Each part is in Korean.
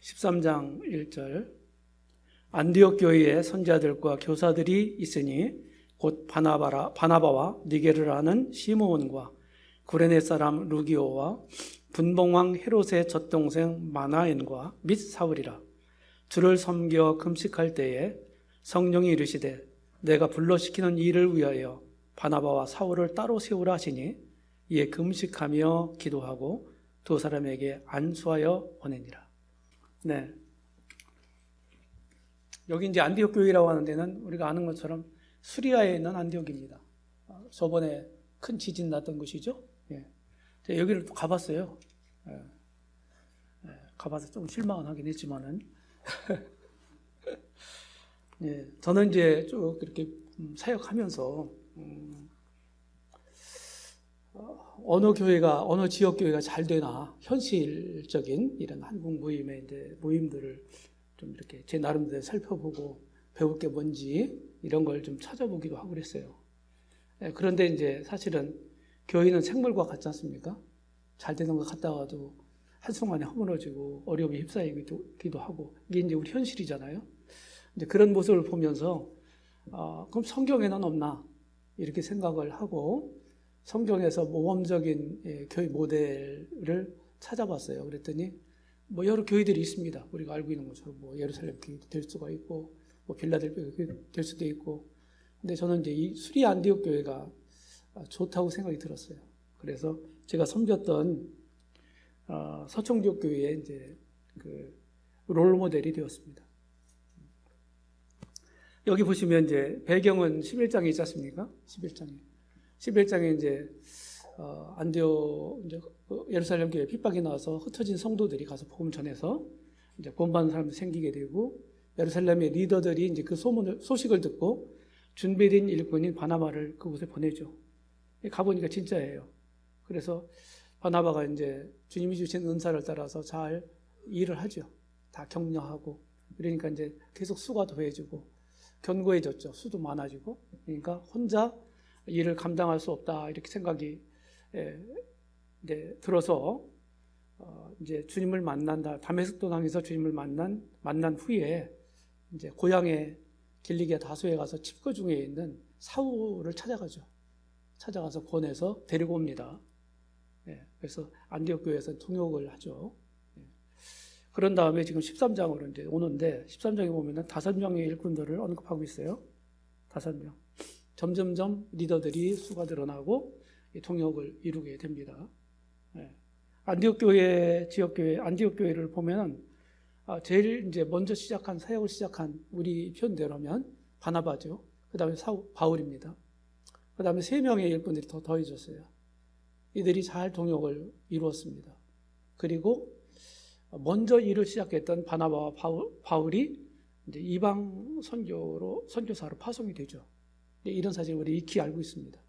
13장 1절 안디옥 교회에 선지자들과 교사들이 있으니 곧 바나바와 니게를 아는 시므온과 구레네 사람 루기오와 분봉왕 헤롯의 젖동생 마나엔과 및 사울이라. 주를 섬겨 금식할 때에 성령이 이르시되 내가 불러시키는 일을 위하여 바나바와 사울을 따로 세우라 하시니 이에 금식하며 기도하고 두 사람에게 안수하여 보내니라. 네. 여기 이제 안디옥 교회라고 하는 데는 우리가 아는 것처럼 수리아에 있는 안디옥입니다. 저번에 큰 지진 났던 곳이죠. 예. 제가 여기를 또 가봤어요. 예. 가봐서 좀 실망은 하긴 했지만은. 예. 저는 이제 쭉 이렇게 사역하면서, 어느 교회가, 어느 지역 교회가 잘 되나, 현실적인 이런 한국 모임의 이제 모임들을 좀 이렇게 제 나름대로 살펴보고 배울 게 뭔지 이런 걸 좀 찾아보기도 하고 그랬어요. 그런데 이제 사실은 교회는 생물과 같지 않습니까? 잘 되는 것 같다가도 한순간에 허물어지고 어려움에 휩싸이기도 하고 이게 이제 우리 현실이잖아요. 이제 그런 모습을 보면서 그럼 성경에는 없나 이렇게 생각을 하고 성경에서 모범적인 교회 모델을 찾아봤어요. 그랬더니 뭐 여러 교회들이 있습니다. 우리가 알고 있는 것처럼 뭐 예루살렘 교회도 될 수가 있고 뭐 빌라델피아 교회 될 수도 있고. 근데 저는 이제 이 수리 안디옥 교회가 좋다고 생각이 들었어요. 그래서 제가 섬겼던 서청지역 교회에 이제 그 롤 모델이 되었습니다. 여기 보시면 이제 배경은 11장에 있지 않습니까? 11장에 이제 안디옥 이제 예루살렘 교회 핍박이 나와서 흩어진 성도들이 가서 복음 전해서 이제 구원받는 사람도 생기게 되고 예루살렘의 리더들이 이제 그 소식을 듣고 준비된 일꾼인 바나바를 그곳에 보내죠. 가보니까 진짜예요. 그래서 바나바가 이제 주님이 주신 은사를 따라서 잘 일을 하죠. 다 격려하고 그러니까 이제 계속 수가 더해지고 견고해졌죠. 수도 많아지고 그러니까 혼자 일을 감당할 수 없다 이렇게 생각이 이제 들어서 이제 주님을 만난다. 다메섹도 당에서 주님을 만난 후에 이제 고향에 길리기아 다소에 가서 칩거 중에 있는 사울을 찾아가죠. 찾아가서 권해서 데리고 옵니다. 그래서 안디옥 교회에서 통역을 하죠. 그런 다음에 지금 13장으로 이제 오는데 13장에 보면은 5명의 일꾼들을 언급하고 있어요. 5명. 점점점 리더들이 수가 늘어나고 통역을 이루게 됩니다. 안디옥 교회, 지역교회, 안디옥 교회를 보면은 제일 이제 먼저 사역을 시작한 우리 표현대로면 바나바죠. 그 다음에 바울입니다. 그 다음에 3명의 일꾼들이 더 더해졌어요. 이들이 잘 동역을 이루었습니다. 그리고 먼저 일을 시작했던 바나바와 바울이 이제 이방 선교사로 파송이 되죠. 이런 사실을 우리 익히 알고 있습니다.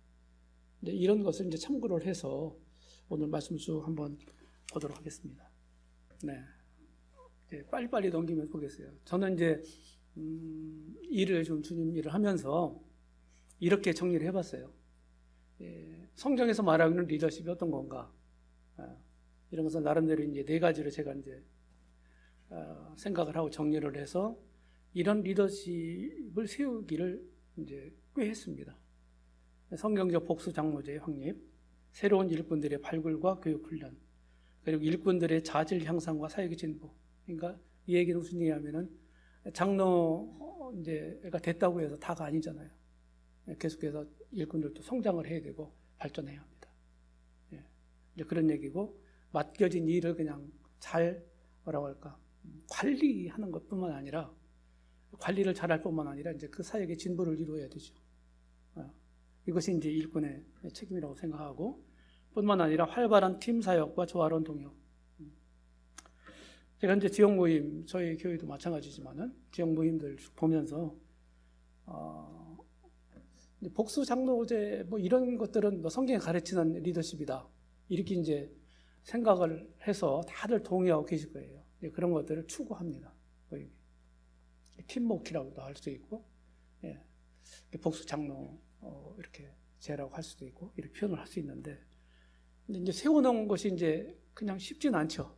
이런 것을 이제 참고를 해서 오늘 말씀 쭉 한번 보도록 하겠습니다. 네. 이제 빨리빨리 넘기면서 보겠어요. 저는 이제, 주님 일을 하면서 이렇게 정리를 해봤어요. 성경에서 말하는 리더십이 어떤 건가? 이런 것은 나름대로 이제 4가지로 제가 이제, 생각을 하고 정리를 해서 이런 리더십을 세우기를 이제 꽤 했습니다. 성경적 복수 장로제의 확립, 새로운 일꾼들의 발굴과 교육 훈련, 그리고 일꾼들의 자질 향상과 사역의 진보. 그러니까 이 얘기는 무슨 얘기냐면은 장로가 됐다고 해서 다가 아니잖아요. 계속해서 일꾼들도 성장을 해야 되고 발전해야 합니다. 이제 그런 얘기고 맡겨진 일을 그냥 잘 관리하는 것뿐만 아니라 관리를 잘할 뿐만 아니라 이제 그 사역의 진보를 이루어야 되죠. 이것이 이제 일꾼의 책임이라고 생각하고 뿐만 아니라 활발한 팀 사역과 조화로운 동역. 제가 이제 지역 모임, 저희 교회도 마찬가지지만은 지역 모임들 보면서 복수 장로제 뭐 이런 것들은 뭐 성경에 가르치는 리더십이다 이렇게 이제 생각을 해서 다들 동의하고 계실 거예요. 그런 것들을 추구합니다. 팀워크라고도 할 수 있고, 복수 장로 이렇게 제라고 할 수도 있고 이렇게 표현을 할 수 있는데, 근데 이제 세워놓은 것이 이제 그냥 쉽진 않죠.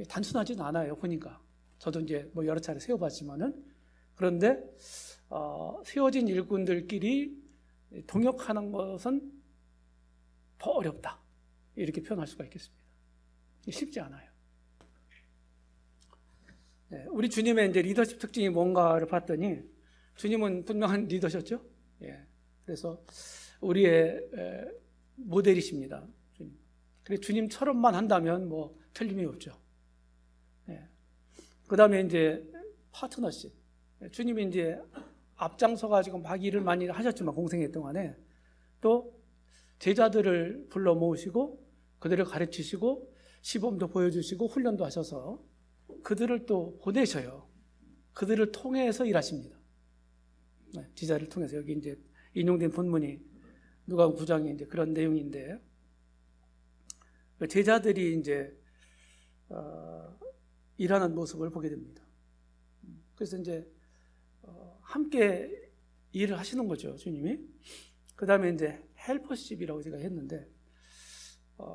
단순하지는 않아요. 보니까 저도 이제 뭐 여러 차례 세워봤지만은 그런데 세워진 일꾼들끼리 동역하는 것은 더 어렵다 이렇게 표현할 수가 있겠습니다. 쉽지 않아요. 우리 주님의 이제 리더십 특징이 뭔가를 봤더니 주님은 분명한 리더셨죠. 그래서 우리의 모델이십니다. 주님. 그래서 주님처럼만 한다면 뭐 틀림이 없죠. 그 다음에 이제 파트너십. 주님이 이제 앞장서 가지고 막 일을 많이 하셨지만 공생애 동안에 또 제자들을 불러 모으시고 그들을 가르치시고 시범도 보여주시고 훈련도 하셔서 그들을 또 보내셔요. 그들을 통해서 일하십니다. 제자를 통해서 여기 이제 인용된 본문이 누가복음 9장에 이제 그런 내용인데 제자들이 이제 일하는 모습을 보게 됩니다. 그래서 이제 함께 일을 하시는 거죠, 주님이. 그 다음에 이제 헬퍼십이라고 제가 했는데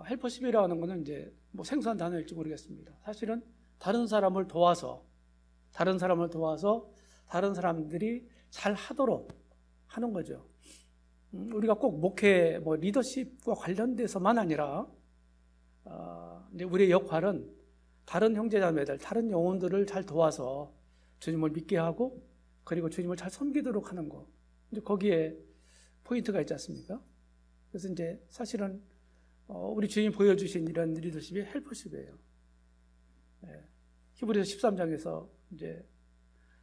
헬퍼십이라는 거는 이제 뭐 생소한 단어일지 모르겠습니다. 사실은 다른 사람을 도와서 다른 사람들이 잘 하도록 하는 거죠. 우리가 꼭 목회, 뭐 리더십과 관련돼서만 아니라 이제 우리의 역할은 다른 형제자매들, 다른 영혼들을 잘 도와서 주님을 믿게 하고 그리고 주님을 잘 섬기도록 하는 거. 이제 거기에 포인트가 있지 않습니까? 그래서 이제 사실은 우리 주님이 보여주신 이런 리더십이 헬퍼십이에요. 히브리서 13장에서 이제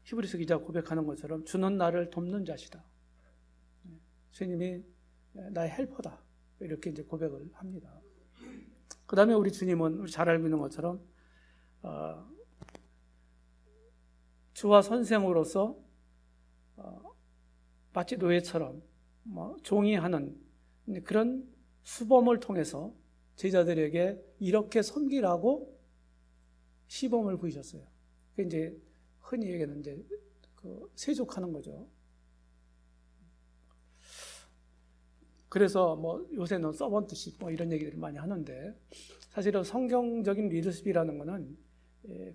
히브리서 기자 고백하는 것처럼 주는 나를 돕는 자시다. 주님이 나의 헬퍼다. 이렇게 이제 고백을 합니다. 그 다음에 우리 주님은 우리 잘 알고 있는 것처럼 주와 선생으로서 마치 노예처럼 종이 하는 그런 수범을 통해서 제자들에게 이렇게 섬기라고 시범을 보이셨어요. 그 이제 흔히 얘기하는 이제 그 세족하는 거죠. 그래서 뭐 요새는 서번트십 뭐 이런 얘기들을 많이 하는데 사실은 성경적인 리더십이라는 거는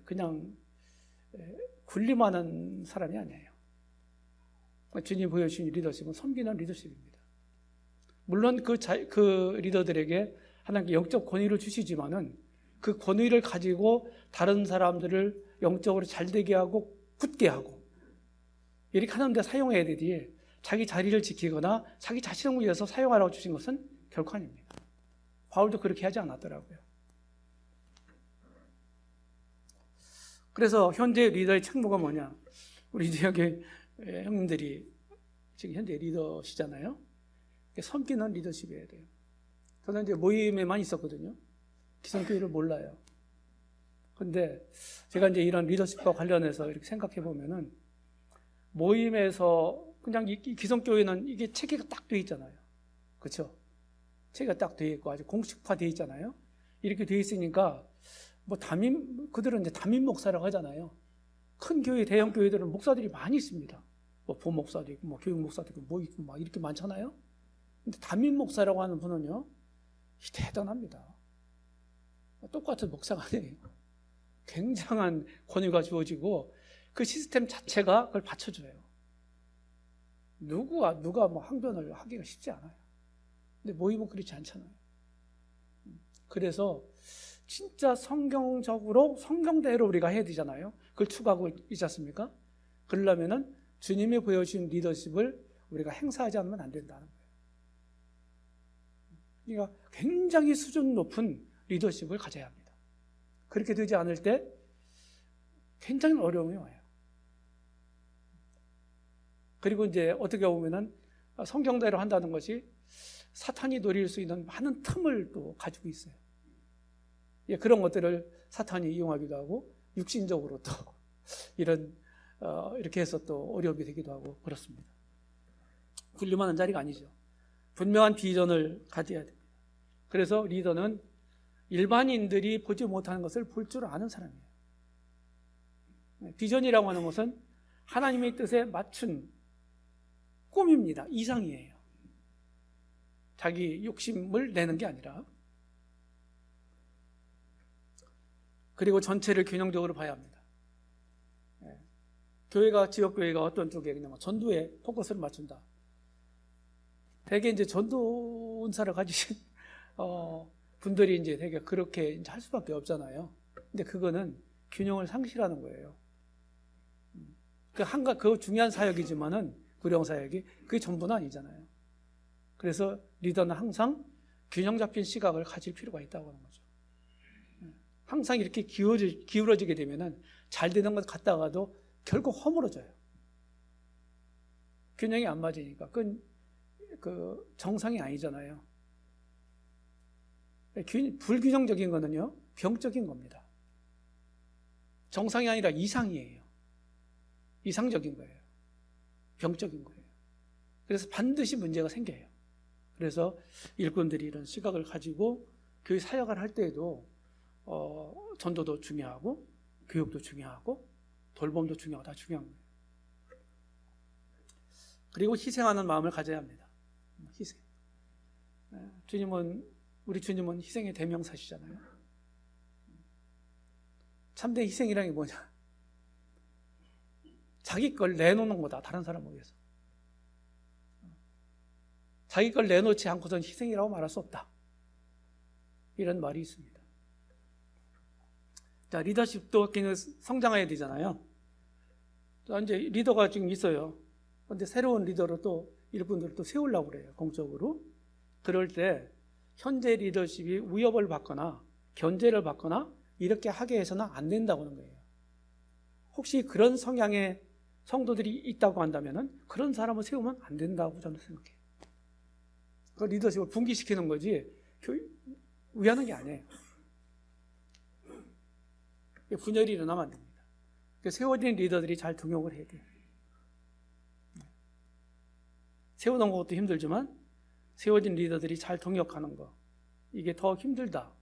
그냥 군림하는 사람이 아니에요. 주님이 보여주신 리더십은 섬기는 리더십입니다. 물론 그 리더들에게 하나님께 영적 권위를 주시지만은 그 권위를 가지고 다른 사람들을 영적으로 잘되게 하고 굳게 하고 이렇게 하는데 사용해야 되지 자기 자리를 지키거나 자기 자신을 위해서 사용하라고 주신 것은 결코 아닙니다. 바울도 그렇게 하지 않았더라고요. 그래서 현재 리더의 책무가 뭐냐? 우리 여기 형님들이 지금 현재 리더시잖아요. 섬기는 리더십이어야 돼요. 저는 이제 모임에만 있었거든요. 기성교회를 몰라요. 근데 제가 이제 이런 리더십과 관련해서 이렇게 생각해 보면은 모임에서 그냥 이 기성교회는 이게 체계가 딱 돼 있잖아요. 그렇죠? 체계가 딱 돼 있고 아주 공식화돼 있잖아요. 이렇게 돼 있으니까 뭐 그들은 이제 담임 목사라고 하잖아요. 큰 교회, 대형 교회들은 목사들이 많이 있습니다. 뭐 부목사도 있고, 뭐 교육 목사도 있고, 뭐 있고, 막 이렇게 많잖아요. 근데 담임 목사라고 하는 분은요, 대단합니다. 똑같은 목사가 아니에요. 굉장한 권위가 주어지고 그 시스템 자체가 그걸 받쳐줘요. 누가 뭐 항변을 하기가 쉽지 않아요. 근데 모임은 그렇지 않잖아요. 그래서 진짜 성경적으로 성경대로 우리가 해야 되잖아요. 그걸 추구하고 있지 않습니까? 그러려면은 주님이 보여주신 리더십을 우리가 행사하지 않으면 안 된다는 거예요. 그러니까 굉장히 수준 높은 리더십을 가져야 합니다. 그렇게 되지 않을 때 굉장히 어려움이 와요. 그리고 이제 어떻게 보면은 성경대로 한다는 것이 사탄이 노릴 수 있는 많은 틈을 또 가지고 있어요. 그런 것들을 사탄이 이용하기도 하고 육신적으로 또 이렇게 해서 또 어려움이 되기도 하고 그렇습니다. 군림하는 자리가 아니죠. 분명한 비전을 가져야 됩니다. 그래서 리더는 일반인들이 보지 못하는 것을 볼 줄 아는 사람이에요. 비전이라고 하는 것은 하나님의 뜻에 맞춘 꿈입니다. 이상이에요. 자기 욕심을 내는 게 아니라. 그리고 전체를 균형적으로 봐야 합니다. 교회가, 지역교회가 어떤 쪽에 그냥 전도에 포커스를 맞춘다. 대개 이제 전도 은사를 가지신 분들이 이제 되게 그렇게 이제 할 수밖에 없잖아요. 근데 그거는 균형을 상실하는 거예요. 그 중요한 사역이지만은 구령 사역이 그게 전부는 아니잖아요. 그래서 리더는 항상 균형 잡힌 시각을 가질 필요가 있다고 하는 거죠. 항상 이렇게 기울어지게 되면은 잘 되는 것 같다가도 결국 허물어져요. 균형이 안 맞으니까. 그건 그 정상이 아니잖아요. 불균형적인 거는요, 병적인 겁니다. 정상이 아니라 이상이에요. 이상적인 거예요. 병적인 거예요. 그래서 반드시 문제가 생겨요. 그래서 일꾼들이 이런 시각을 가지고 교회 사역을 할 때에도 전도도 중요하고 교육도 중요하고 돌봄도 중요하고 다 중요한 거예요. 그리고 희생하는 마음을 가져야 합니다. 희생. 우리 주님은 희생의 대명사시잖아요. 참된 희생이란 게 뭐냐? 자기 걸 내놓는 거다. 다른 사람을 위해서. 자기 걸 내놓지 않고선 희생이라고 말할 수 없다. 이런 말이 있습니다. 자, 리더십도 성장해야 되잖아요. 이제 리더가 지금 있어요. 근데 새로운 리더로 또 일꾼들을 또 세우려고 그래요. 공적으로. 그럴 때 현재 리더십이 위협을 받거나 견제를 받거나 이렇게 하게 해서는 안 된다고 하는 거예요. 혹시 그런 성향의 성도들이 있다고 한다면은 그런 사람을 세우면 안 된다고 저는 생각해요. 그 리더십을 분기시키는 거지 위하는 게 아니에요. 분열이 일어나면 안 됩니다. 세워진 리더들이 잘 등용을 해야 돼요. 세워놓은 것도 힘들지만 세워진 리더들이 잘 동역하는 거, 이게 더 힘들다,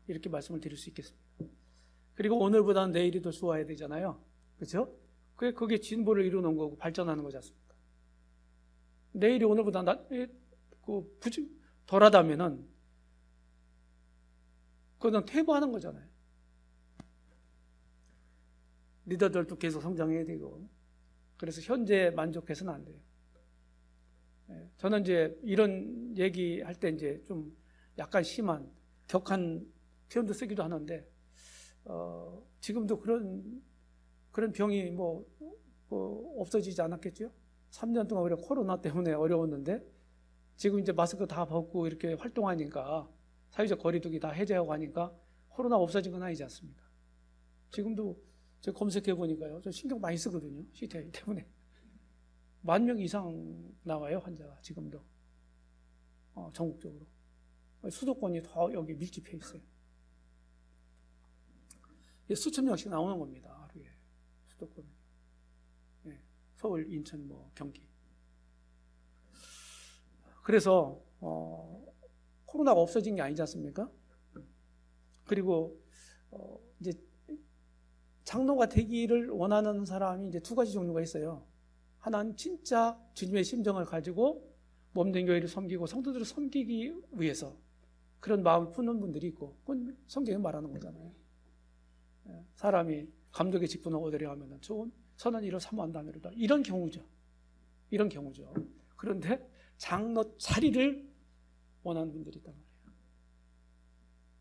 이렇게 말씀을 드릴 수 있겠습니다. 그리고 오늘보다는 내일이 더 좋아야 되잖아요. 그렇죠? 그게 진보를 이루는 거고 발전하는 거지 않습니까? 내일이 오늘보다 덜하다면은 그건 퇴보하는 거잖아요. 리더들도 계속 성장해야 되고, 그래서 현재 만족해서는 안 돼요. 저는 이제 이런 얘기할 때 이제 좀 약간 심한 격한 표현도 쓰기도 하는데, 지금도 그런 병이 없어지지 않았겠죠? 3년 동안 우리가 코로나 때문에 어려웠는데, 지금 이제 마스크 다 벗고 이렇게 활동하니까, 사회적 거리두기 다 해제하고 하니까 코로나 없어진 건 아니지 않습니까? 지금도 제가 검색해 보니까요, 저 신경 많이 쓰거든요. CTI 때문에. 10,000명 이상 나와요, 환자가 지금도. 전국적으로. 수도권이 더 여기 밀집해 있어요. 수천 명씩 나오는 겁니다, 하루에. 수도권에. 서울, 인천, 경기. 그래서 코로나가 없어진 게 아니지 않습니까? 그리고 이제 장로가 되기를 원하는 사람이 이제 두 가지 종류가 있어요. 하나는 진짜 주님의 심정을 가지고 몸된 교회를 섬기고 성도들을 섬기기 위해서 그런 마음을 푸는 분들이 있고, 그건 성경이 말하는 거잖아요. 사람이 감독의 직분을 얻으려 하면 좋은 선한 일을 사모한다면 이런 경우죠. 이런 경우죠. 그런데 장로 자리를 원하는 분들이 있단 말이에요.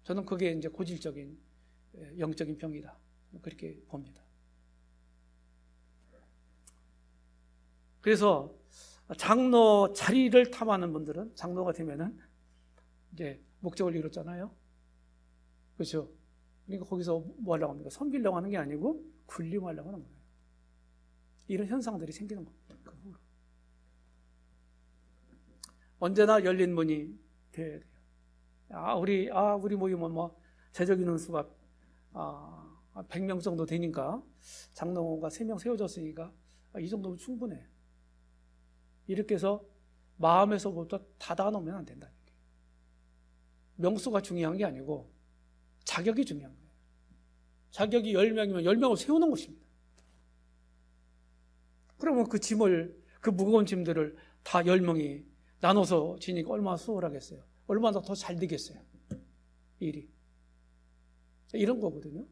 저는 그게 이제 고질적인 영적인 병이다, 그렇게 봅니다. 그래서 장로 자리를 탐하는 분들은 장로가 되면은 이제 목적을 이뤘잖아요. 그렇죠? 그러니까 거기서 뭐 하려고 합니까? 섬기려고 하는 게 아니고 군림하려고 하는 거예요. 이런 현상들이 생기는 겁니다. 언제나 열린 문이 되어야 돼요. 우리 모임은 재적 인원 수가 100명 정도 되니까 장로가 3명 세워졌으니까 이 정도면 충분해. 이렇게 해서 마음에서부터 닫아놓으면 안 된다. 명수가 중요한 게 아니고 자격이 중요한 거예요. 자격이 10명이면 10명을 세우는 것입니다. 그러면 그 무거운 짐들을 다 10명이 나눠서 지니까 얼마나 수월하겠어요. 얼마나 더 잘 되겠어요, 일이. 이런 거거든요.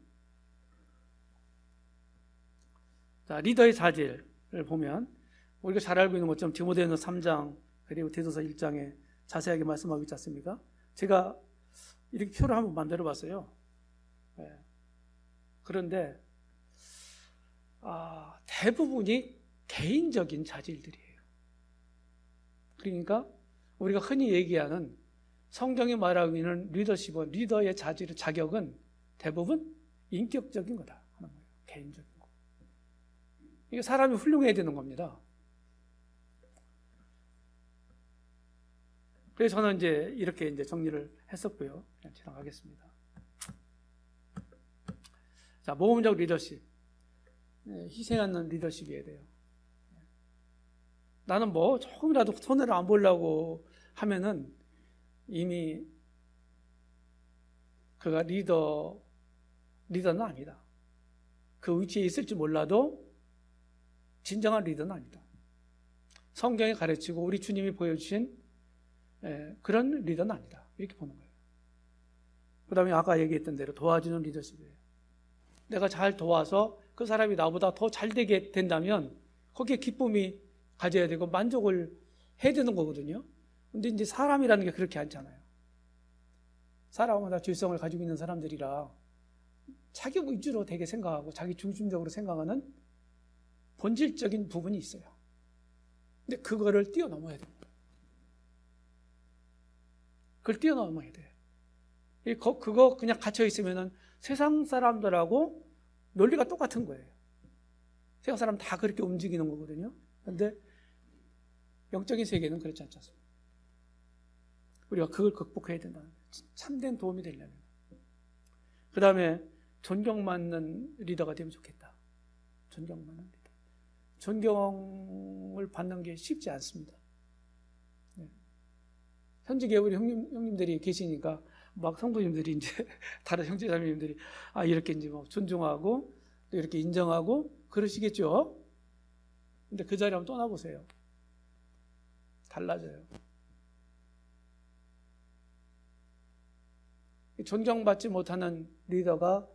자, 리더의 자질을 보면 우리가 잘 알고 있는 것처럼 디모데전서 3장 그리고 디도서 1장에 자세하게 말씀하고 있지 않습니까? 제가 이렇게 표를 한번 만들어 봤어요. 네. 그런데 대부분이 개인적인 자질들이에요. 그러니까 우리가 흔히 얘기하는 성경이 말하고 있는 리더십은, 리더의 자질의 자격은 대부분 인격적인 거다 하는 거예요. 개인적인 거. 이게 사람이 훌륭해야 되는 겁니다. 그래서 저는 이제 이렇게 이제 정리를 했었고요. 그냥 지나가겠습니다. 자, 모험적 리더십. 희생하는 리더십이어야 돼요. 나는 뭐 조금이라도 손해를 안 보려고 하면은 이미 그가 리더는 아니다. 그 위치에 있을지 몰라도 진정한 리더는 아니다. 성경이 가르치고 우리 주님이 보여주신 그런 리더는 아니다. 이렇게 보는 거예요. 그 다음에 아까 얘기했던 대로 도와주는 리더십이에요. 내가 잘 도와서 그 사람이 나보다 더 잘 되게 된다면 거기에 기쁨이 가져야 되고 만족을 해야 되는 거거든요. 근데 이제 사람이라는 게 그렇게 않잖아요. 사람마다 질성을 가지고 있는 사람들이라 자기 위주로 되게 생각하고 자기 중심적으로 생각하는 본질적인 부분이 있어요. 근데 그거를 뛰어넘어야 됩니다. 그걸 뛰어넘어야 돼요. 그거 그냥 갇혀 있으면은 세상 사람들하고 논리가 똑같은 거예요. 세상 사람 다 그렇게 움직이는 거거든요. 그런데 영적인 세계는 그렇지 않지 않습니까? 우리가 그걸 극복해야 된다는 거예요. 참된 도움이 되려면. 그 다음에 존경받는 리더가 되면 좋겠다. 존경받는 리더. 존경을 받는 게 쉽지 않습니다. 현직에 우리 형님들이 계시니까 막 성도님들이 이제 다른 형제자매님들이 이렇게 이제 막 존중하고 또 이렇게 인정하고 그러시겠죠. 근데 그 자리에 한번 떠나보세요. 달라져요. 존경받지 못하는 리더가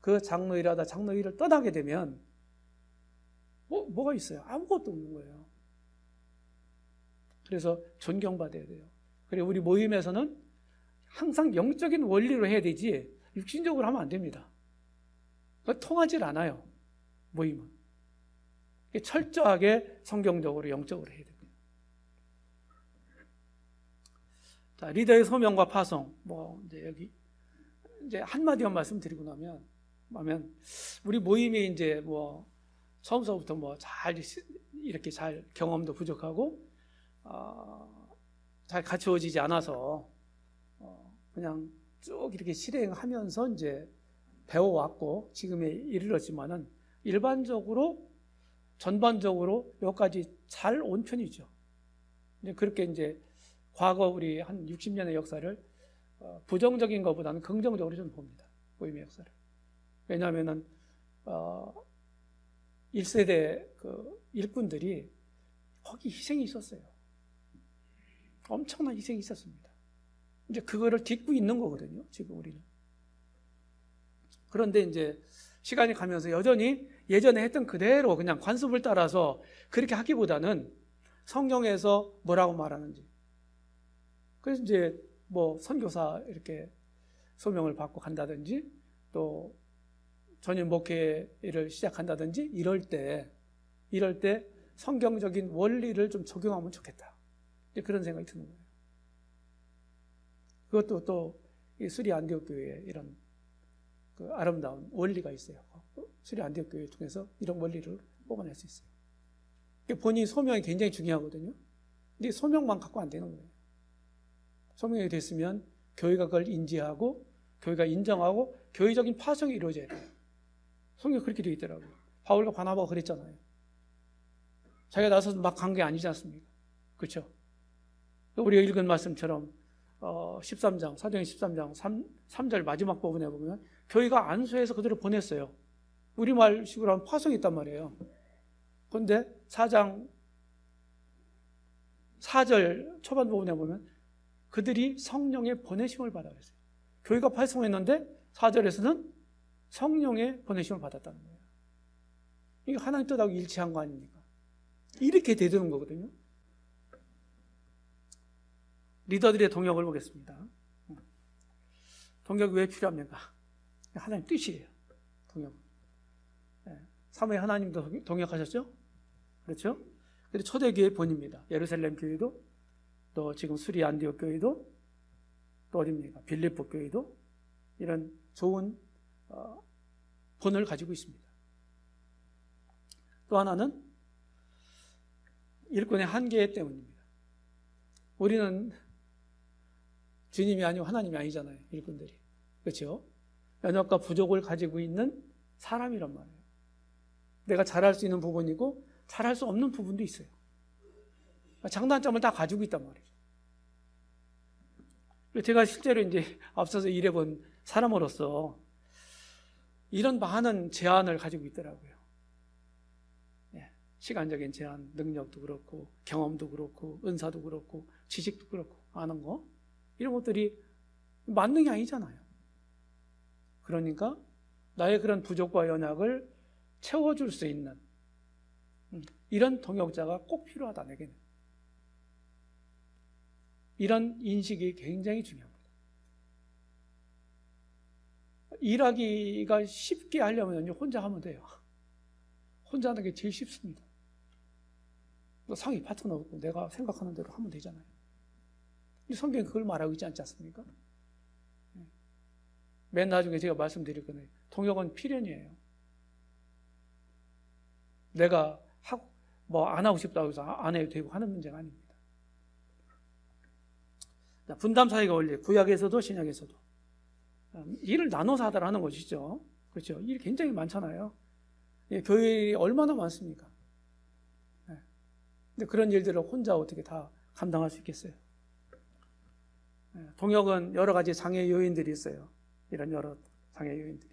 그 장로일하다 장로일을 떠나게 되면 뭐가 있어요? 아무것도 없는 거예요. 그래서 존경받아야 돼요. 그리고 우리 모임에서는 항상 영적인 원리로 해야 되지 육신적으로 하면 안 됩니다. 통하질 않아요. 모임은. 철저하게 성경적으로 영적으로 해야 됩니다. 자, 리더의 소명과 파송. 이제 여기 이제 한마디만 말씀드리고 나면 우리 모임이 이제 처음서부터 이렇게 잘 경험도 부족하고 잘 갖추어지지 않아서 그냥 쭉 이렇게 실행하면서 이제 배워왔고 지금에 이르렀지만은 일반적으로 전반적으로 여기까지 잘 온 편이죠. 이제 그렇게 이제 과거 우리 한 60년의 역사를 부정적인 것보다는 긍정적으로 좀 봅니다. 모임의 역사를. 왜냐하면은 1세대 그 일꾼들이 거기 희생이 있었어요. 엄청난 희생이 있었습니다. 이제 그거를 딛고 있는 거거든요. 지금 우리는. 그런데 이제 시간이 가면서 여전히 예전에 했던 그대로 그냥 관습을 따라서 그렇게 하기보다는 성경에서 뭐라고 말하는지. 그래서 이제 선교사 이렇게 소명을 받고 간다든지 또 전임 목회를 시작한다든지 이럴 때 성경적인 원리를 좀 적용하면 좋겠다. 그런 생각이 드는 거예요. 그것도 또 수리 안디옥 교회에 이런 그 아름다운 원리가 있어요. 수리 안디옥 교회 통해서 이런 원리를 뽑아낼 수 있어요. 본인 소명이 굉장히 중요하거든요. 근데 소명만 갖고 안 되는 거예요. 소명이 됐으면 교회가 그걸 인지하고 교회가 인정하고 교회적인 파송이 이루어져야 돼요. 성경에 그렇게 되어 있더라고요. 바울과 바나바가 그랬잖아요. 자기가 나서서 막 간 게 아니지 않습니까? 그렇죠? 우리가 읽은 말씀처럼 13장, 사도행 13장 3절 마지막 부분에 보면 교회가 안수해서 그들을 보냈어요. 우리말식으로 하면 파송이 있단 말이에요. 그런데 4장 4절 초반 부분에 보면 그들이 성령의 보내심을 받아 그랬어요. 교회가 파송했는데 4절에서는 성령의 보내심을 받았다는 거예요. 이게 하나님 뜻하고 일치한 거 아닙니까? 이렇게 되드는 거거든요. 리더들의 동역을 보겠습니다. 동역이 왜 필요합니까? 하나님 뜻이에요. 동역. 사무엘 하나님도 동역하셨죠? 그렇죠? 그리고 초대교회 본입니다. 예루살렘 교회도, 또 지금 수리 안디옥 교회도, 또 어디입니까? 빌립보 교회도 이런 좋은 본을 가지고 있습니다. 또 하나는 일꾼의 한계 때문입니다. 우리는 주님이 아니고 하나님이 아니잖아요. 일꾼들이. 그렇죠? 연약과 부족을 가지고 있는 사람이란 말이에요. 내가 잘할 수 있는 부분이고 잘할 수 없는 부분도 있어요. 장단점을 다 가지고 있단 말이죠. 제가 실제로 이제 앞서서 일해본 사람으로서 이런 많은 제한을 가지고 있더라고요. 시간적인 제한, 능력도 그렇고 경험도 그렇고 은사도 그렇고 지식도 그렇고 아는 거 이런 것들이 만능이 아니잖아요. 그러니까 나의 그런 부족과 연약을 채워줄 수 있는 이런 동역자가 꼭 필요하다, 내게는. 이런 인식이 굉장히 중요합니다. 일하기가 쉽게 하려면 혼자 하면 돼요. 혼자 하는 게 제일 쉽습니다. 상위 파트너 없고 내가 생각하는 대로 하면 되잖아요. 성경이 그걸 말하고 있지 않지 않습니까? 맨 나중에 제가 말씀드릴 거예요. 동역은 필연이에요. 내가 안 하고 싶다고 해서 안 해도 되고 하는 문제가 아닙니다. 분담 사역의 원리, 구약에서도 신약에서도 일을 나눠서 하더라는 것이죠. 그렇죠? 일이 굉장히 많잖아요. 교회 얼마나 많습니까? 근데 그런 일들을 혼자 어떻게 다 감당할 수 있겠어요? 동역은 여러 가지 장애 요인들이 있어요. 이런 여러 장애 요인들이.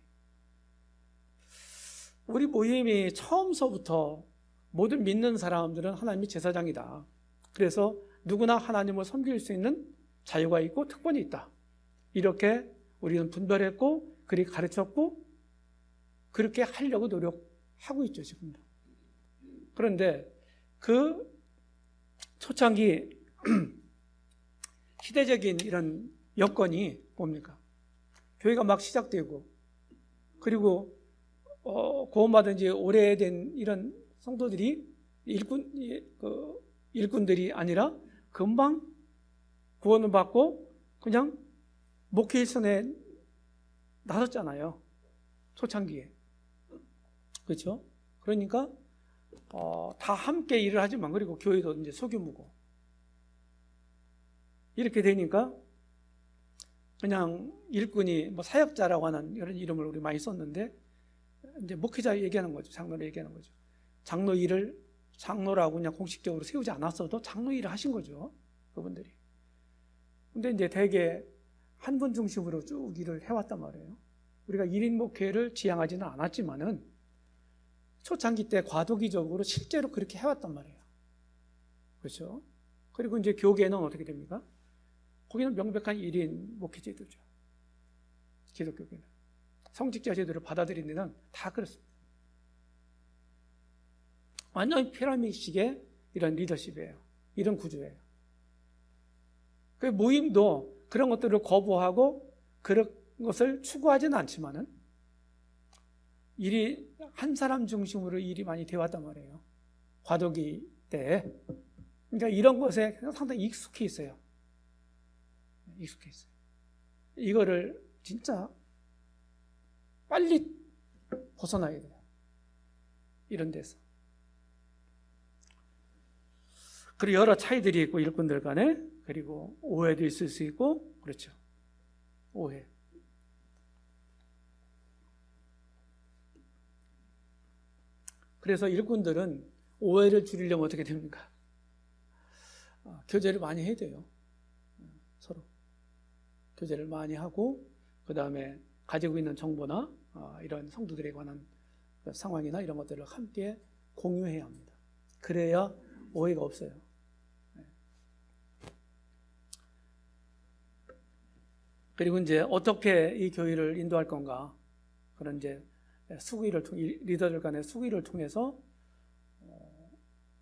우리 모임이 처음서부터 모든 믿는 사람들은 하나님이 제사장이다. 그래서 누구나 하나님을 섬길 수 있는 자유가 있고 특권이 있다. 이렇게 우리는 분별했고 그렇게 가르쳤고 그렇게 하려고 노력하고 있죠, 지금도. 그런데 그 초창기 시대적인 이런 여건이 뭡니까? 교회가 막 시작되고 그리고 구원받은 지 오래된 이런 성도들이 일꾼들이 아니라 금방 구원을 받고 그냥 목회일선에 나섰잖아요. 초창기에. 그렇죠? 그러니까 다 함께 일을 하지만 그리고 교회도 이제 소규모고 이렇게 되니까 그냥 일꾼이 사역자라고 하는 이런 이름을 우리 많이 썼는데 이제 목회자 얘기하는 거죠. 장로를 얘기하는 거죠. 장로 일을 장로라고 그냥 공식적으로 세우지 않았어도 장로 일을 하신 거죠. 그분들이. 근데 이제 대개 한 분 중심으로 쭉 일을 해왔단 말이에요. 우리가 1인 목회를 지향하지는 않았지만은 초창기 때 과도기적으로 실제로 그렇게 해왔단 말이에요. 그렇죠? 그리고 이제 교계는 어떻게 됩니까? 거기는 명백한 1인 목회 제도죠. 기독교계는. 성직자 제도를 받아들인 데는 다 그렇습니다. 완전히 피라미드식의 이런 리더십이에요. 이런 구조예요. 그 모임도 그런 것들을 거부하고 그런 것을 추구하지는 않지만은 일이 한 사람 중심으로 일이 많이 되어왔단 말이에요. 과도기 때. 그러니까 이런 것에 상당히 익숙해 있어요. 익숙해 있어요. 이거를 진짜 빨리 벗어나야 돼요. 이런 데서. 그리고 여러 차이들이 있고 일꾼들 간에 그리고 오해도 있을 수 있고 그렇죠. 오해. 그래서 일꾼들은 오해를 줄이려면 어떻게 됩니까? 교제를 많이 해야 돼요. 서로. 교제를 많이 하고 그 다음에 가지고 있는 정보나 이런 성도들에 관한 상황이나 이런 것들을 함께 공유해야 합니다. 그래야 오해가 없어요. 그리고 이제 어떻게 이 교회를 인도할 건가, 그런 이제 리더들 간의 수기를 통해서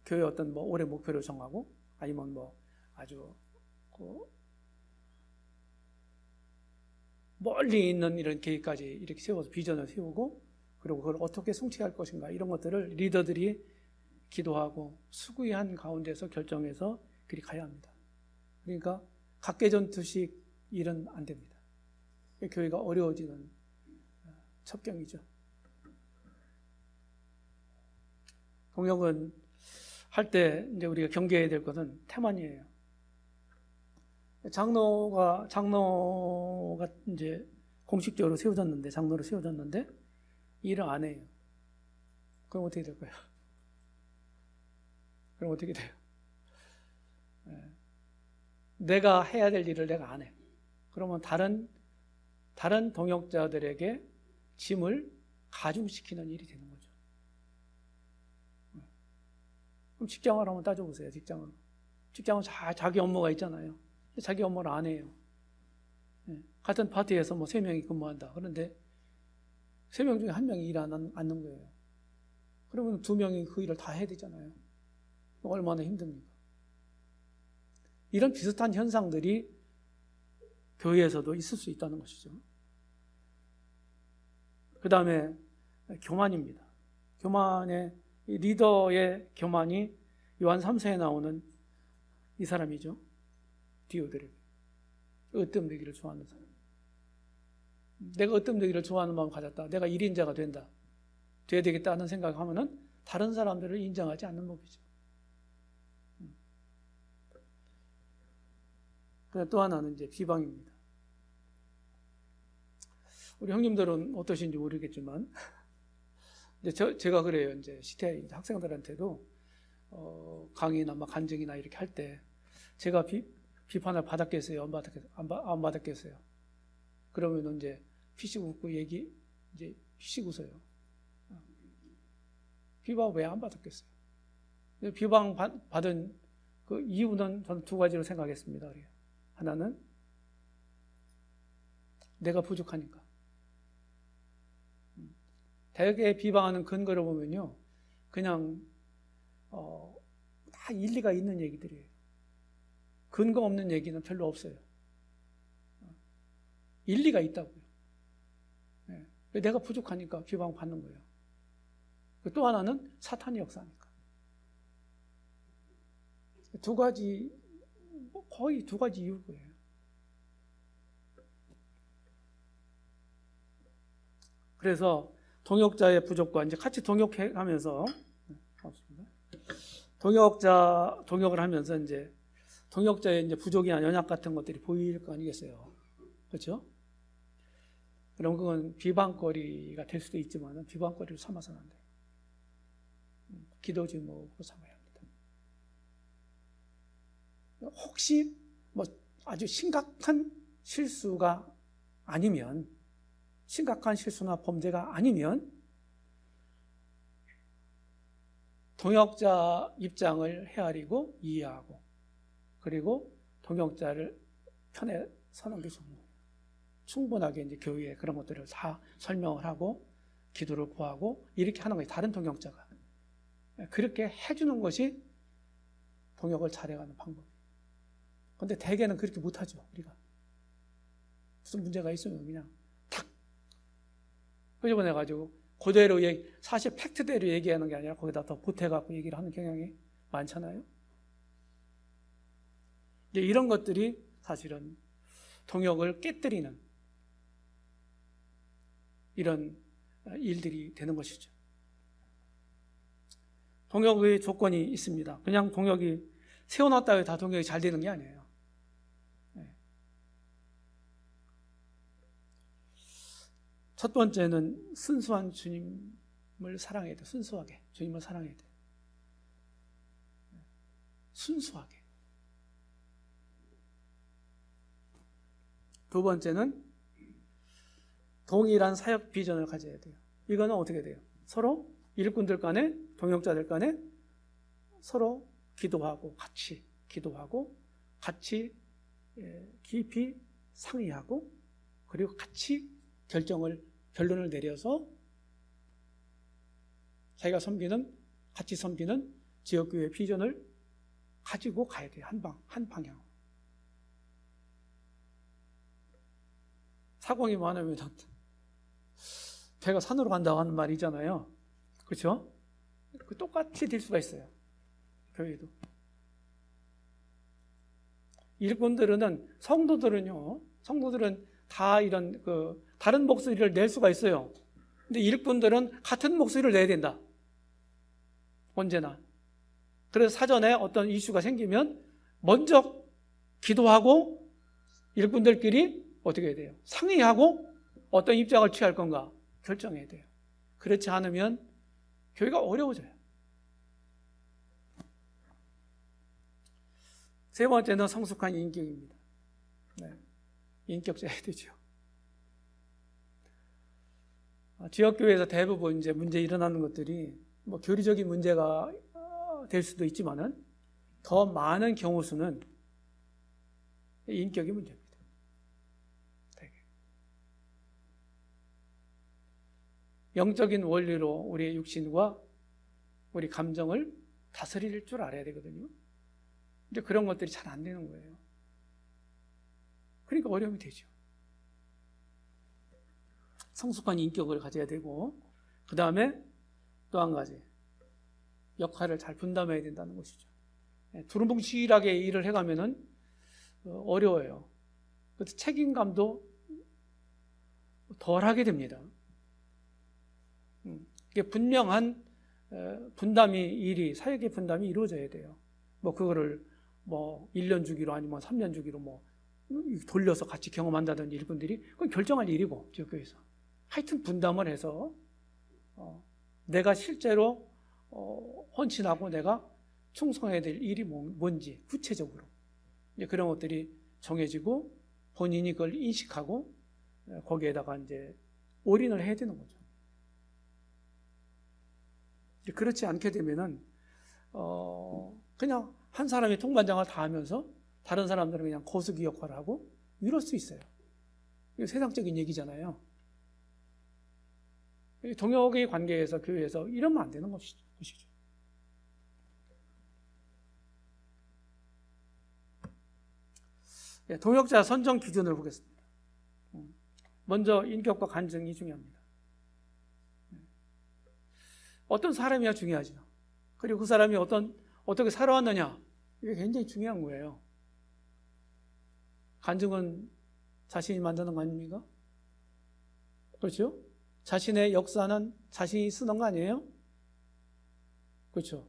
교회 어떤 뭐 올해 목표를 정하고, 아니면 뭐 아주 멀리 있는 이런 계획까지 이렇게 세워서 비전을 세우고, 그리고 그걸 어떻게 성취할 것인가, 이런 것들을 리더들이 기도하고 수구한 가운데서 결정해서 그리 가야 합니다. 그러니까 각계전투식 일은 안 됩니다. 교회가 어려워지는 첩경이죠. 동역은 할 때 이제 우리가 경계해야 될 것은 태만이에요. 장로가 이제 공식적으로 장로로 세워졌는데 일을 안 해요. 그럼 어떻게 될까요? 그럼 어떻게 돼요? 내가 해야 될 일을 내가 안 해. 그러면 다른 동역자들에게 짐을 가중시키는 일이 되는 거죠. 그럼 직장을 한번 따져보세요. 직장은 자기 업무가 있잖아요. 자기 업무를 안 해요. 같은 파트에서 뭐 3명이 근무한다. 그런데 3명 중에 1명이 일 안 하는 거예요. 그러면 2명이 그 일을 다 해야 되잖아요. 얼마나 힘듭니까? 이런 비슷한 현상들이 교회에서도 있을 수 있다는 것이죠. 그 다음에 교만입니다. 리더의 교만이 요한 3서에 나오는 이 사람이죠. 디오드레. 으뜸되기를 좋아하는 사람. 내가 으뜸되기를 좋아하는 마음을 가졌다. 내가 1인자가 돼야 되겠다는 생각을 하면은 다른 사람들을 인정하지 않는 법이죠. 또 하나는 이제 비방입니다. 우리 형님들은 어떠신지 모르겠지만, 이제 제가 그래요. 이제 시대 학생들한테도 강의나 막 간증이나 이렇게 할 때 제가 비판을 받았겠어요? 안 받았겠어요? 그러면 이제 피식 웃고 이제 피식 웃어요. 비방 왜 안 받았겠어요? 비방 받은 그 이유는 저는 2가지로 생각했습니다. 하나는 내가 부족하니까. 대개 비방하는 근거를 보면요, 그냥 다 일리가 있는 얘기들이에요. 근거 없는 얘기는 별로 없어요. 일리가 있다고요. 내가 부족하니까 비방받는 거예요. 또 하나는 사탄의 역사니까. 2가지, 거의 2가지 이유일 거예요. 그래서 동역자의 부족과 이제 같이 동역하면서 동역을 하면서 이제 동역자의 이제 부족이나 연약 같은 것들이 보일 거 아니겠어요. 그렇죠? 그럼 그건 비방거리가 될 수도 있지만 비방거리로 삼아서는 안 돼요. 기도 제목으로 삼아야 합니다. 혹시 뭐 아주 심각한 실수나 범죄가 아니면 동역자 입장을 헤아리고 이해하고, 그리고 동역자를 편에 서는 게 좋은 거예요. 충분하게 이제 교회에 그런 것들을 다 설명을 하고 기도를 구하고 이렇게 하는 거예요. 다른 동역자가 그렇게 해주는 것이 동역을 잘해가는 방법이에요. 그런데 대개는 그렇게 못하죠. 우리가 무슨 문제가 있으면 그냥 탁 끄집어내가지고 그대로 사실 팩트대로 얘기하는 게 아니라 거기다 더 보태갖고 얘기를 하는 경향이 많잖아요. 이제 이런 것들이 사실은 동역을 깨뜨리는 이런 일들이 되는 것이죠. 동역의 조건이 있습니다. 그냥 동역이 세워놨다고 해서 다 동역이 잘 되는 게 아니에요. 첫 번째는 순수한 주님을 사랑해야 돼. 순수하게 주님을 사랑해야 돼. 순수하게. 두 번째는 동일한 사역 비전을 가져야 돼요. 이거는 어떻게 돼요? 서로 일꾼들 간에, 동역자들 간에 서로 같이 기도하고, 같이 깊이 상의하고, 그리고 같이 결론을 내려서 자기가 같이 섬기는 지역교회 비전을 가지고 가야 돼요. 한 방향. 사공이 많으면 배가 산으로 간다고 하는 말이잖아요. 그렇죠? 똑같이 될 수가 있어요. 교회도. 성도들은 다 이런 다른 목소리를 낼 수가 있어요. 근데 일꾼들은 같은 목소리를 내야 된다. 언제나. 그래서 사전에 어떤 이슈가 생기면 먼저 기도하고 일꾼들끼리 어떻게 해야 돼요? 상의하고 어떤 입장을 취할 건가 결정해야 돼요. 그렇지 않으면 교회가 어려워져요. 세 번째는 성숙한 인격입니다. 인격자야 되죠. 지역교회에서 대부분 이제 문제 일어나는 것들이 교리적인 문제가 될 수도 있지만은 더 많은 경우 수는 인격의 문제입니다. 되게. 영적인 원리로 우리의 육신과 우리 감정을 다스릴 줄 알아야 되거든요. 근데 그런 것들이 잘 안 되는 거예요. 그러니까 어려움이 되죠. 성숙한 인격을 가져야 되고, 그 다음에 또 한 가지 역할을 잘 분담해야 된다는 것이죠. 두루뭉실하게 일을 해가면은 어려워요. 그래서 책임감도 덜하게 됩니다. 이게 분명한 사역의 분담이 이루어져야 돼요. 그거를 1년 주기로 아니면 3년 주기로 돌려서 같이 경험한다든지 일꾼들이 그건 결정할 일이고, 지역교회에서 하여튼 분담을 해서 내가 실제로 헌신하고 내가 충성해야 될 일이 뭔지 구체적으로 이제 그런 것들이 정해지고 본인이 그걸 인식하고 거기에다가 이제 올인을 해야 되는 거죠. 그렇지 않게 되면은 그냥 한 사람이 통반장을 다 하면서 다른 사람들은 그냥 거수기 역할을 하고 이럴 수 있어요. 이거 세상적인 얘기잖아요. 동역의 관계에서 교회에서 이러면 안 되는 것이죠. 동역자 선정 기준을 보겠습니다. 먼저 인격과 간증이 중요합니다. 어떤 사람이야 중요하죠. 그리고 그 사람이 어떻게 살아왔느냐, 이게 굉장히 중요한 거예요. 간증은 자신이 만드는 거 아닙니까? 그렇죠? 자신의 역사는 자신이 쓰는 거 아니에요? 그렇죠?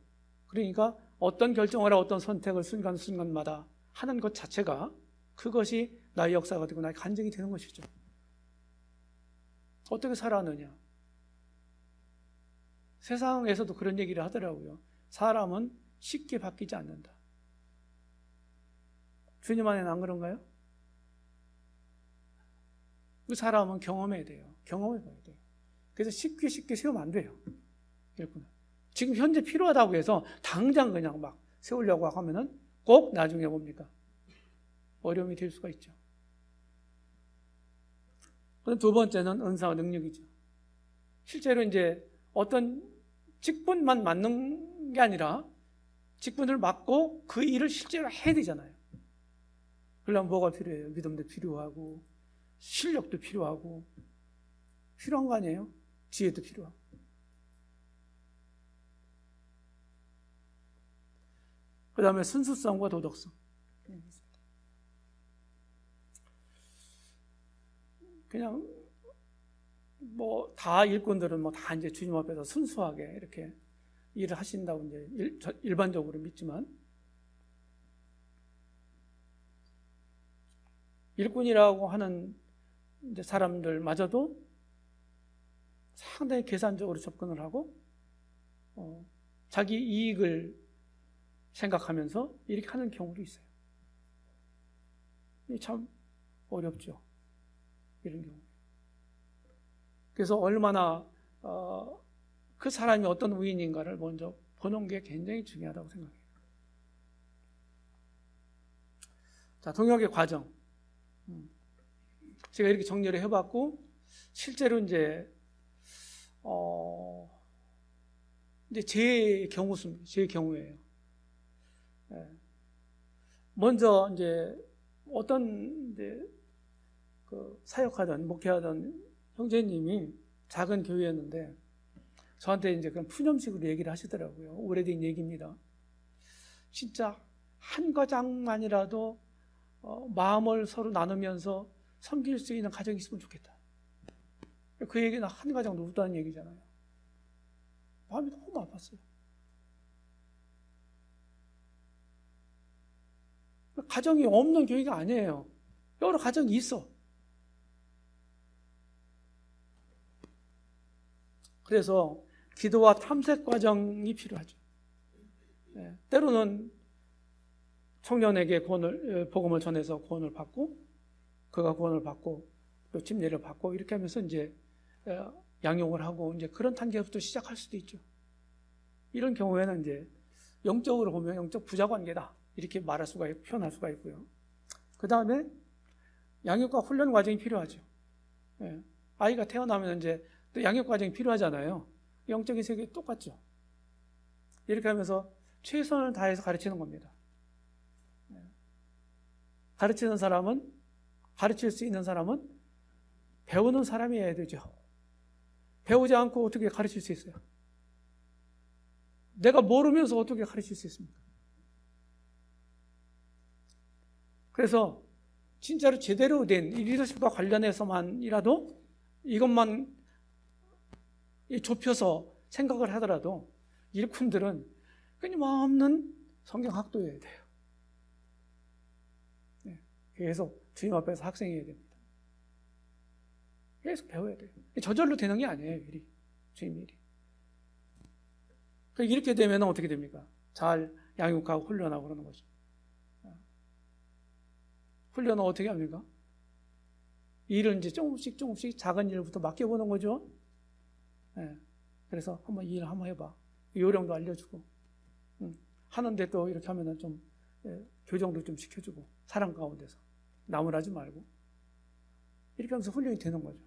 그러니까 어떤 결정을 하고 어떤 선택을 순간순간마다 하는 것 자체가 그것이 나의 역사가 되고 나의 간증이 되는 것이죠. 어떻게 살아왔느냐. 세상에서도 그런 얘기를 하더라고요. 사람은 쉽게 바뀌지 않는다. 주님 안에는 안 그런가요? 그 사람은 경험해야 돼요. 경험해봐야 돼요. 그래서 쉽게 세우면 안 돼요. 지금 현재 필요하다고 해서 당장 그냥 막 세우려고 하면은 꼭 나중에 뭡니까? 어려움이 될 수가 있죠. 그럼 두 번째는 은사와 능력이죠. 실제로 이제 어떤 직분만 맡는 게 아니라 직분을 맡고 그 일을 실제로 해야 되잖아요. 그러려면 뭐가 필요해요? 믿음도 필요하고 실력도 필요하고 필요한 거 아니에요? 지혜도 필요하고. 그 다음에 순수성과 도덕성. 그냥 다 일꾼들은 다 이제 주님 앞에서 순수하게 이렇게 일을 하신다고 이제 일반적으로 믿지만, 일꾼이라고 하는 이제 사람들마저도 상당히 계산적으로 접근을 하고 자기 이익을 생각하면서 이렇게 하는 경우도 있어요. 이게 참 어렵죠. 이런 경우. 그래서 얼마나 그 사람이 어떤 우인인가를 먼저 보는 게 굉장히 중요하다고 생각해요. 자, 동역의 과정. 제가 이렇게 정리를 해봤고, 실제로 이제 제 경우예요. 예. 먼저 이제 어떤 이제 그 사역하던 목회하던 형제님이 작은 교회였는데 저한테 이제 그런 푸념식으로 얘기를 하시더라고요. 오래된 얘기입니다. 진짜 한 가장만이라도 마음을 서로 나누면서 섬길 수 있는 가정이 있으면 좋겠다. 그 얘기는 한 가정도 없다는 얘기잖아요. 마음이 너무 아팠어요. 가정이 없는 교회가 아니에요. 여러 가정이 있어. 그래서 기도와 탐색 과정이 필요하죠. 때로는 청년에게 복음을 전해서 구원을 받고, 그가 구원을 받고, 또 침례를 받고, 이렇게 하면서 이제 양육을 하고, 이제 그런 단계부터 시작할 수도 있죠. 이런 경우에는 이제 영적으로 보면 영적 부자 관계다. 이렇게 표현할 수가 있고요. 그 다음에 양육과 훈련 과정이 필요하죠. 아이가 태어나면 이제 또 양육 과정이 필요하잖아요. 영적인 세계 똑같죠. 이렇게 하면서 최선을 다해서 가르치는 겁니다. 가르치는 사람은, 가르칠 수 있는 사람은 배우는 사람이어야 되죠. 배우지 않고 어떻게 가르칠 수 있어요? 내가 모르면서 어떻게 가르칠 수 있습니까? 그래서 진짜로 제대로 된 리더십과 관련해서만이라도 이것만 좁혀서 생각을 하더라도 일꾼들은 끊임없는 성경학도해야 돼요. 계속 주님 앞에서 학생해야 됩니다. 계속 배워야 돼요. 저절로 되는 게 아니에요, 일이. 주님 일이. 이렇게 되면 어떻게 됩니까? 잘 양육하고 훈련하고 그러는 거죠. 훈련은 어떻게 합니까? 일을 이제 조금씩 작은 일부터 맡겨보는 거죠. 그래서 이 일 한번 해봐. 요령도 알려주고, 하는데 또 이렇게 하면은 좀 교정도 좀 시켜주고, 사랑 가운데서 나무라지 말고 이렇게 하면서 훈련이 되는 거죠.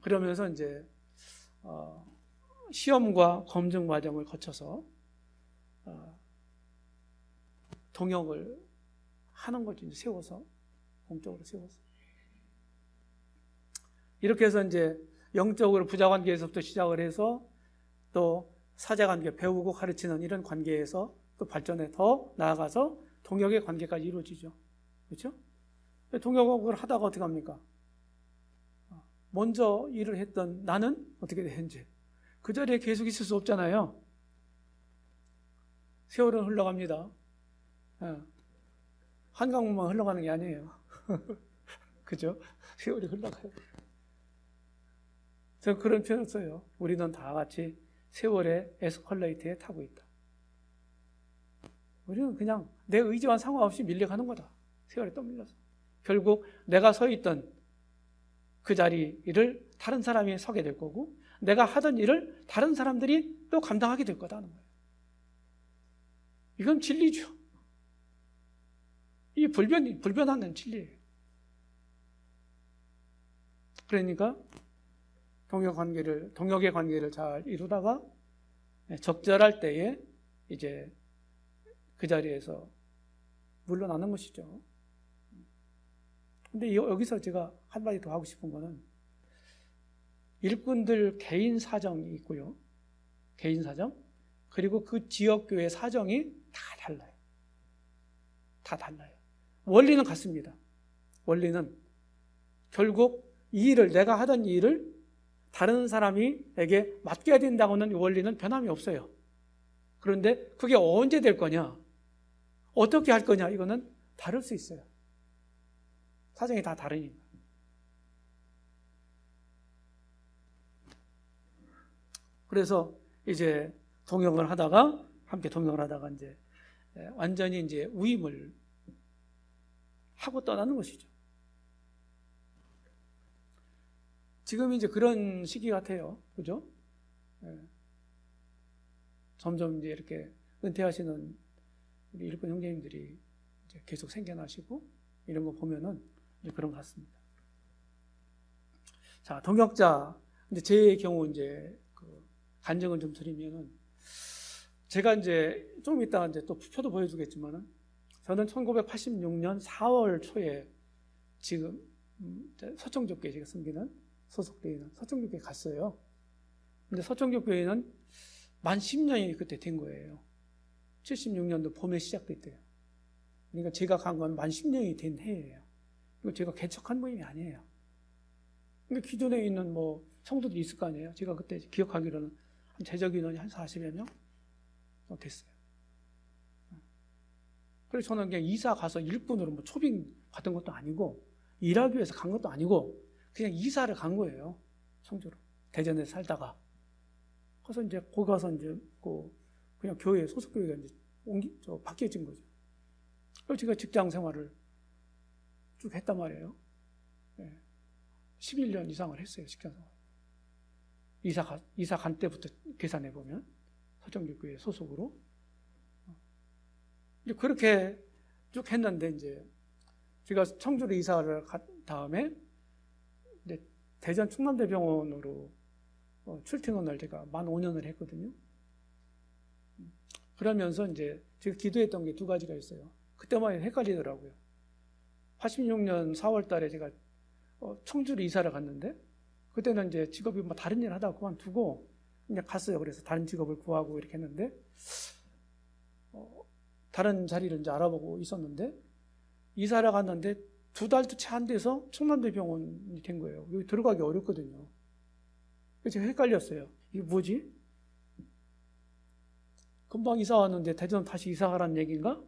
그러면서 이제 시험과 검증 과정을 거쳐서 동역을 하는 거죠. 이제 세워서, 공적으로 세워서. 이렇게 해서 이제 영적으로 부자 관계에서부터 시작을 해서 또 사제 관계, 배우고 가르치는 이런 관계에서 또 발전해 더 나아가서 동역의 관계까지 이루어지죠. 그렇죠? 동역을 하다가 어떻게 합니까? 먼저 일을 했던 나는 어떻게 돼, 현재? 그 자리에 계속 있을 수 없잖아요. 세월은 흘러갑니다. 한강물만 흘러가는 게 아니에요. 그죠? 세월이 흘러가요. 저 그런 표현을 써요. 우리는 다 같이 세월의 에스컬레이터에 타고 있다. 우리는 그냥 내 의지와 상관없이 밀려가는 거다. 세월에 떠밀려서. 결국 내가 서 있던 그 자리를 다른 사람이 서게 될 거고, 내가 하던 일을 다른 사람들이 또 감당하게 될 거다는 거예요. 이건 진리죠. 이 불변하는 진리예요. 그러니까 동역의 관계를 잘 이루다가 적절할 때에 이제 그 자리에서 물러나는 것이죠. 근데 여기서 제가 한마디 더 하고 싶은 거는 일꾼들 개인 사정이 있고요. 개인 사정. 그리고 그 지역교회 사정이 다 달라요. 다 달라요. 원리는 같습니다. 원리는 결국 이 일을, 내가 하던 이 일을 다른 사람에게 맡겨야 된다고는 원리는 변함이 없어요. 그런데 그게 언제 될 거냐, 어떻게 할 거냐, 이거는 다를 수 있어요. 사정이 다 다르니까. 그래서 이제 함께 동역을 하다가 이제 완전히 이제 우임을 하고 떠나는 것이죠. 지금 이제 그런 시기 같아요. 그죠? 점점 이제 이렇게 은퇴하시는 우리 일꾼 형제님들이 이제 계속 생겨나시고 이런 거 보면은 이제 그런 것 같습니다. 자, 동역자. 이제 제 경우 이제 그 간증을 좀 드리면은 제가 이제 좀 이따가 이제 또 표도 보여주겠지만은 저는 1986년 4월 초에 지금 서청교회 제가 섬기는 소속되어 있는 서청교회 갔어요. 근데 서청교회는 만 10년이 그때 된 거예요. 76년도 봄에 시작됐대요. 그러니까 제가 간 건 만 10년이 된 해예요. 이거 제가 개척한 모임이 아니에요. 그러니까 기존에 있는 뭐 성도들이 있을 거 아니에요. 제가 그때 기억하기로는 한 재적 인원이 한 40여 명 됐어요. 그래서 저는 그냥 이사 가서 일꾼으로 뭐 초빙 받은 것도 아니고 일하기 위해서 간 것도 아니고 그냥 이사를 간 거예요. 청주로. 대전에 살다가. 그래서 이제 거기 가서 이제 그냥 교회, 소속교회가 이제 바뀌어진 거죠. 그래서 제가 직장 생활을 쭉 했단 말이에요. 네. 11년 이상을 했어요, 직장 생활. 이사 간 때부터 계산해 보면 서청교회 소속으로. 이제 그렇게 쭉 했는데 이제 제가 청주로 이사를 간 다음에 이제 대전 충남대병원으로 출퇴근을 제가 만 5년을 했거든요. 그러면서 이제 제가 기도했던 게 두 가지가 있어요. 그때만 헷갈리더라고요. 86년 4월 달에 제가 청주로 이사를 갔는데 그때는 이제 직업이 뭐 다른 일 하다가 그만두고 그냥 갔어요. 그래서 다른 직업을 구하고 이렇게 했는데 다른 자리를 이제 알아보고 있었는데 이사를 갔는데 2달도 채 안 돼서 충남대병원이 된 거예요. 여기 들어가기 어렵거든요. 그래서 제가 헷갈렸어요. 이게 뭐지? 금방 이사 왔는데 대전 다시 이사 가라는 얘기인가?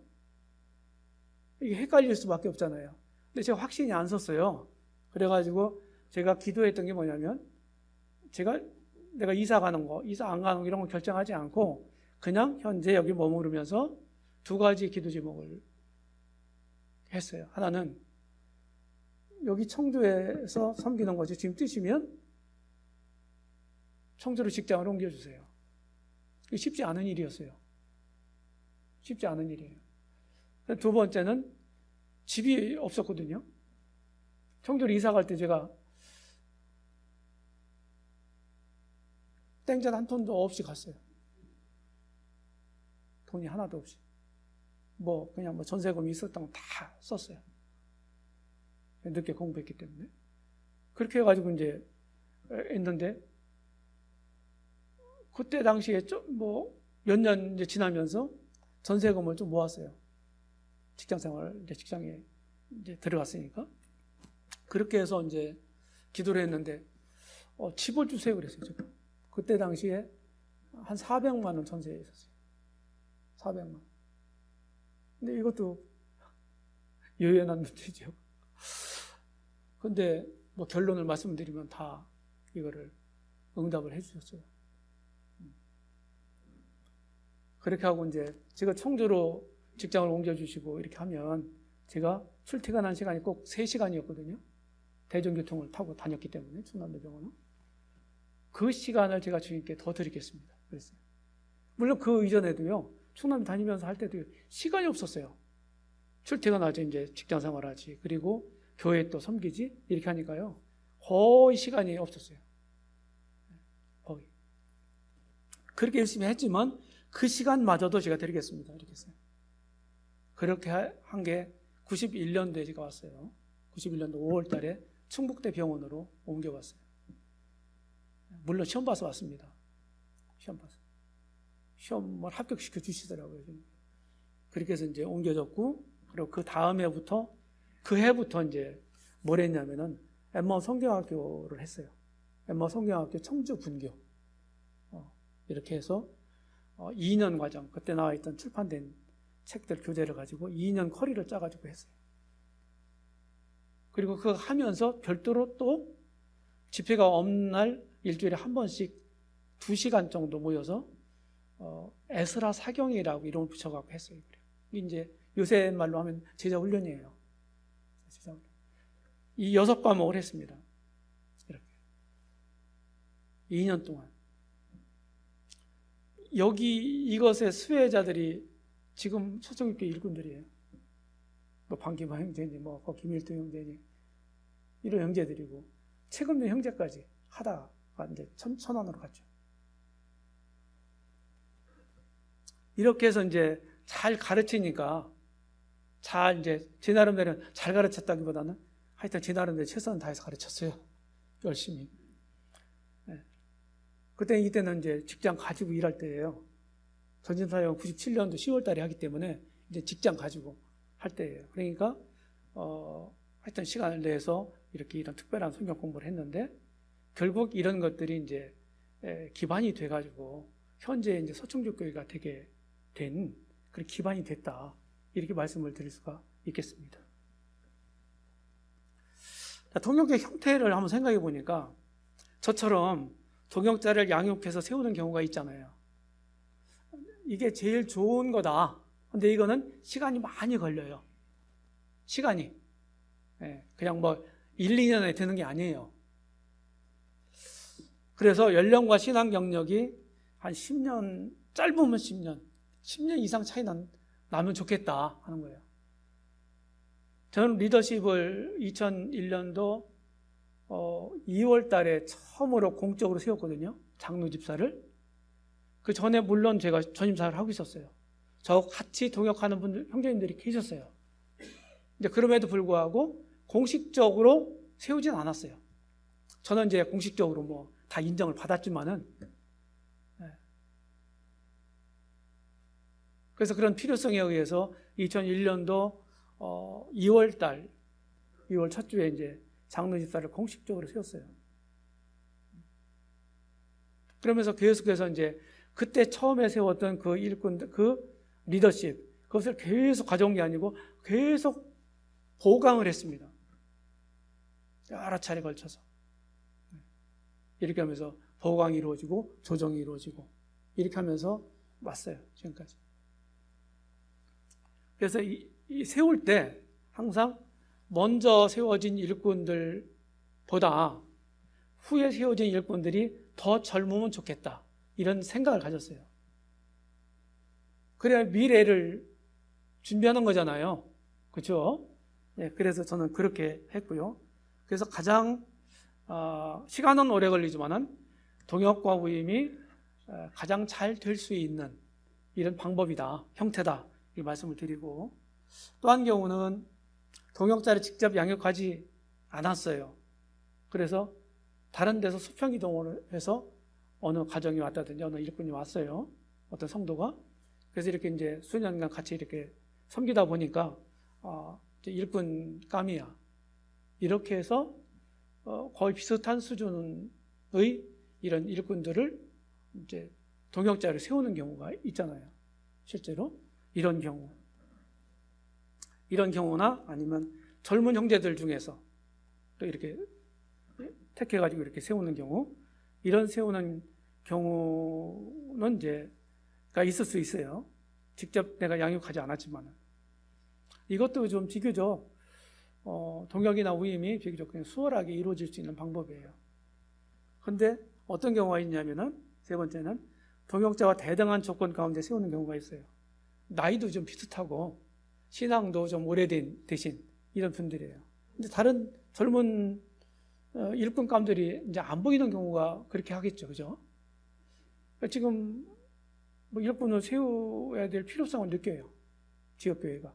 이게 헷갈릴 수밖에 없잖아요. 근데 제가 확신이 안 섰어요. 그래가지고 제가 기도했던 게 뭐냐면 내가 이사 가는 거, 이사 안 가는 거 이런 거 결정하지 않고 그냥 현재 여기 머무르면서 두 가지 기도 제목을 했어요. 하나는 여기 청주에서 섬기는 거지 지금 뜨시면 청주로 직장을 옮겨주세요. 쉽지 않은 일이었어요. 쉽지 않은 일이에요. 두 번째는 집이 없었거든요. 청주로 이사 갈 때 제가 땡전 한 톤도 없이 갔어요. 돈이 하나도 없이. 그냥 전세금이 있었던 거 다 썼어요. 늦게 공부했기 때문에. 그렇게 해가지고 이제 했는데, 그때 당시에 몇 년 이제 지나면서 전세금을 좀 모았어요. 직장 생활, 직장에 들어갔으니까. 그렇게 해서 이제 기도를 했는데, 집을 주세요. 그랬어요, 제가. 그때 당시에 한 400만 원 전세에 있었어요. 400만 원. 근데 이것도 여연한 문제죠. 근데 결론을 말씀드리면 다 이거를 응답을 해주셨어요. 그렇게 하고 이제 제가 청주로 직장을 옮겨주시고 이렇게 하면 제가 출퇴근한 시간이 꼭 3시간이었거든요. 대중교통을 타고 다녔기 때문에 충남대병원은. 그 시간을 제가 주님께 더 드리겠습니다. 그랬어요. 물론 그 이전에도요. 충남 다니면서 할 때도 시간이 없었어요. 출퇴근하지 이제 직장 생활하지 그리고 교회 또 섬기지 이렇게 하니까요. 거의 시간이 없었어요. 거의. 그렇게 열심히 했지만 그 시간마저도 제가 드리겠습니다. 이렇게 했어요. 그렇게 한 게 91년도에 제가 왔어요. 91년도 5월 달에 충북대 병원으로 옮겨왔어요. 물론 시험 봐서 왔습니다. 시험을 합격시켜 주시더라고요. 그렇게 해서 이제 옮겨졌고, 그리고 그 다음 해부터, 이제 뭘 했냐면은 엠마오 성경학교를 했어요. 엠마오 성경학교 청주 분교. 이렇게 해서 2년 과정, 그때 나와 있던 출판된 책들 교재를 가지고 2년 커리를 짜가지고 했어요. 그리고 그거 하면서 별도로 또 집회가 없는 날 일주일에 한 번씩 2시간 정도 모여서 에스라 사경이라고 이름을 붙여갖고 했어요. 이제 요새 말로 하면 제자 훈련이에요. 제자 훈련. 이 6과목을 했습니다. 이렇게 2년 동안. 여기 이것의 수혜자들이 지금 서청교회 일꾼들이에요. 방기만 형제니, 김일도 형제니, 이런 형제들이고, 책임있는 형제까지 하다가 이제 천안으로 갔죠. 이렇게 해서 이제 잘 가르치니까 잘 이제 제 나름대로 잘 가르쳤다기보다는 하여튼 제 나름대로 최선을 다해서 가르쳤어요. 열심히. 네. 이때는 이제 직장 가지고 일할 때예요. 전심사역 97년도 10월 달에 하기 때문에 이제 직장 가지고 할 때예요. 그러니까 하여튼 시간을 내서 이렇게 이런 특별한 성경 공부를 했는데 결국 이런 것들이 이제 기반이 돼가지고 현재 이제 서충주교회가 되게 된 그런 기반이 됐다. 이렇게 말씀을 드릴 수가 있겠습니다. 동역의 형태를 한번 생각해 보니까 저처럼 동역자를 양육해서 세우는 경우가 있잖아요. 이게 제일 좋은 거다. 근데 이거는 시간이 많이 걸려요. 시간이. 그냥 뭐 1, 2년에 되는 게 아니에요. 그래서 연령과 신앙 경력이 한 10년, 짧으면 10년 이상 차이 나면 좋겠다 하는 거예요. 저는 리더십을 2001년도 2월 달에 처음으로 공적으로 세웠거든요. 장로 집사를. 그 전에 물론 제가 전임사를 하고 있었어요. 저 같이 동역하는 분들, 형제님들이 계셨어요. 근데 그럼에도 불구하고 공식적으로 세우진 않았어요. 저는 이제 공식적으로 뭐 다 인정을 받았지만은, 그래서 그런 필요성에 의해서 2001년도 2월 첫 주에 이제 장로 집사를 공식적으로 세웠어요. 그러면서 계속해서 이제 그때 처음에 세웠던 그 일꾼, 그 리더십, 그것을 계속 가져온 게 아니고 계속 보강을 했습니다. 여러 차례 걸쳐서. 이렇게 하면서 보강이 이루어지고 조정이 이루어지고 이렇게 하면서 왔어요. 지금까지. 그래서 이 세울 때 항상 먼저 세워진 일꾼들보다 후에 세워진 일꾼들이 더 젊으면 좋겠다. 이런 생각을 가졌어요. 그래야 미래를 준비하는 거잖아요. 그렇죠? 네, 그래서 저는 그렇게 했고요. 그래서 가장 시간은 오래 걸리지만은 동역과 후임이 가장 잘 될 수 있는 이런 방법이다, 형태다 이 말씀을 드리고, 또 한 경우는 동역자를 직접 양육하지 않았어요. 그래서 다른 데서 수평 이동을 해서 어느 가정이 왔다든지 어느 일꾼이 왔어요. 어떤 성도가. 그래서 이렇게 이제 수년간 같이 이렇게 섬기다 보니까 이제 일꾼감이야. 이렇게 해서 거의 비슷한 수준의 이런 일꾼들을 이제 동역자를 세우는 경우가 있잖아요. 실제로 이런 경우나 아니면 젊은 형제들 중에서 또 이렇게 택해가지고 이렇게 세우는 경우, 이런 세우는 경우는 이제가 있을 수 있어요. 직접 내가 양육하지 않았지만 이것도 좀 비교적 동역이나 후임이 비교적 그냥 수월하게 이루어질 수 있는 방법이에요. 그런데 어떤 경우가 있냐면은 세 번째는 동역자와 대등한 조건 가운데 세우는 경우가 있어요. 나이도 좀 비슷하고 신앙도 좀 오래된 대신 이런 분들이에요. 근데 다른 젊은 일꾼감들이 이제 안 보이는 경우가 그렇게 하겠죠, 그죠? 지금 뭐 일꾼을 세워야 될 필요성을 느껴요, 지역교회가.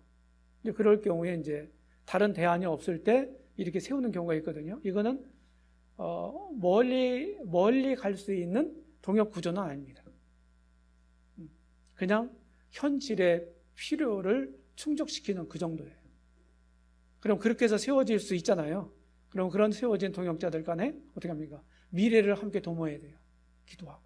이제 그럴 경우에 이제 다른 대안이 없을 때 이렇게 세우는 경우가 있거든요. 이거는 멀리 갈 수 있는 동역 구조는 아닙니다. 그냥 현실의 필요를 충족시키는 그 정도예요. 그럼 그렇게 해서 세워질 수 있잖아요. 그럼 그런 세워진 동역자들 간에 어떻게 합니까? 미래를 함께 도모해야 돼요. 기도하고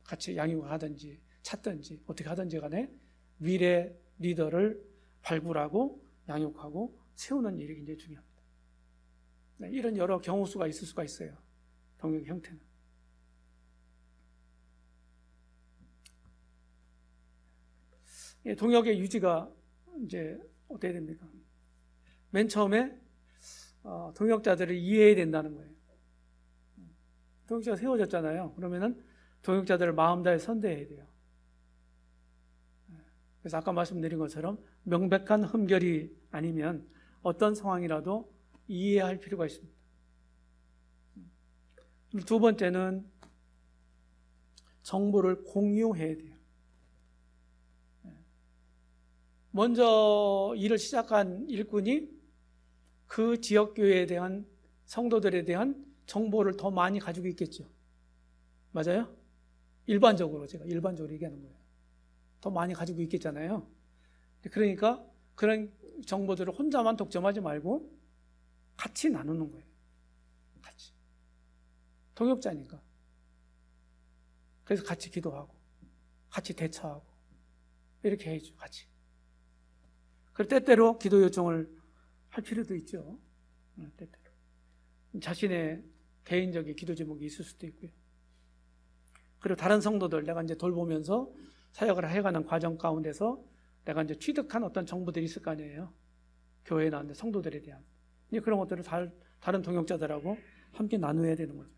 같이 양육을 하든지 찾든지 어떻게 하든지 간에 미래 리더를 발굴하고 양육하고 세우는 일이 굉장히 중요합니다. 네, 이런 여러 경우 수가 있을 수가 있어요. 동역 형태는. 동역의 유지가 이제 어떻게 됩니까? 맨 처음에 동역자들을 이해해야 된다는 거예요. 동역자가 세워졌잖아요. 그러면은 동역자들을 마음 다해 선대해야 돼요. 그래서 아까 말씀드린 것처럼 명백한 흠결이 아니면 어떤 상황이라도 이해할 필요가 있습니다. 두 번째는 정보를 공유해야 돼요. 먼저 일을 시작한 일꾼이 그 지역교회에 대한 성도들에 대한 정보를 더 많이 가지고 있겠죠. 맞아요? 제가 일반적으로 얘기하는 거예요. 더 많이 가지고 있겠잖아요. 그러니까 그런 정보들을 혼자만 독점하지 말고 같이 나누는 거예요. 같이. 동역자니까. 그래서 같이 기도하고 같이 대처하고 이렇게 해야죠. 같이. 그리고 때때로 기도 요청을 할 필요도 있죠. 때때로. 자신의 개인적인 기도 제목이 있을 수도 있고요. 그리고 다른 성도들 내가 이제 돌보면서 사역을 해가는 과정 가운데서 내가 이제 취득한 어떤 정보들이 있을 거 아니에요. 교회나 성도들에 대한. 그런 것들을 다른 동역자들하고 함께 나누어야 되는 거죠.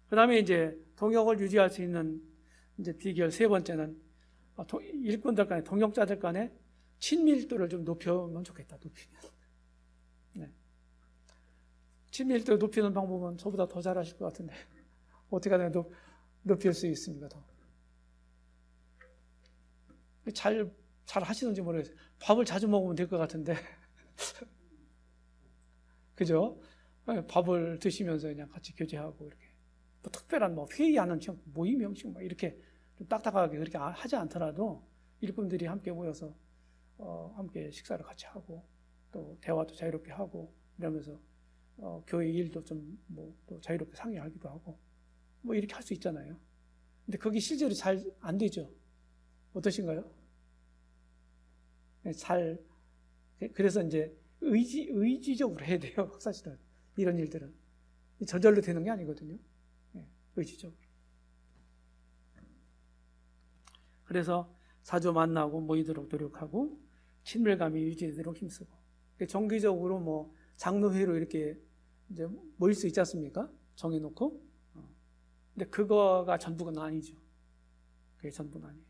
그 다음에 이제 동역을 유지할 수 있는 이제 비결 세 번째는 일꾼들 간에, 동역자들 간에 친밀도를 좀 높이면 좋겠다. 높이면. 네. 친밀도 높이는 방법은 저보다 더 잘하실 것 같은데 어떻게 하면 높일 수 있습니까? 더. 잘 하시는지 모르겠어요. 밥을 자주 먹으면 될 것 같은데 그죠? 밥을 드시면서 그냥 같이 교제하고 이렇게 뭐 특별한 회의하는 모임 형식 이렇게 좀 딱딱하게 그렇게 하지 않더라도 일꾼들이 함께 모여서 함께 식사를 같이 하고 또 대화도 자유롭게 하고 이러면서 교회 일도 좀 또 자유롭게 상의하기도 하고 이렇게 할 수 있잖아요. 근데 그게 실제로 잘 안 되죠. 어떠신가요? 그래서 이제 의지적으로 해야 돼요. 사실은 이런 일들은 저절로 되는 게 아니거든요. 의지적으로. 그래서 자주 만나고 모이도록 노력하고 친밀감이 유지되도록 힘쓰고 정기적으로 장로회로 이렇게 이제 모일 수 있지 않습니까? 정해놓고. 근데 그거가 전부가 아니죠. 그게 전부는 아니에요.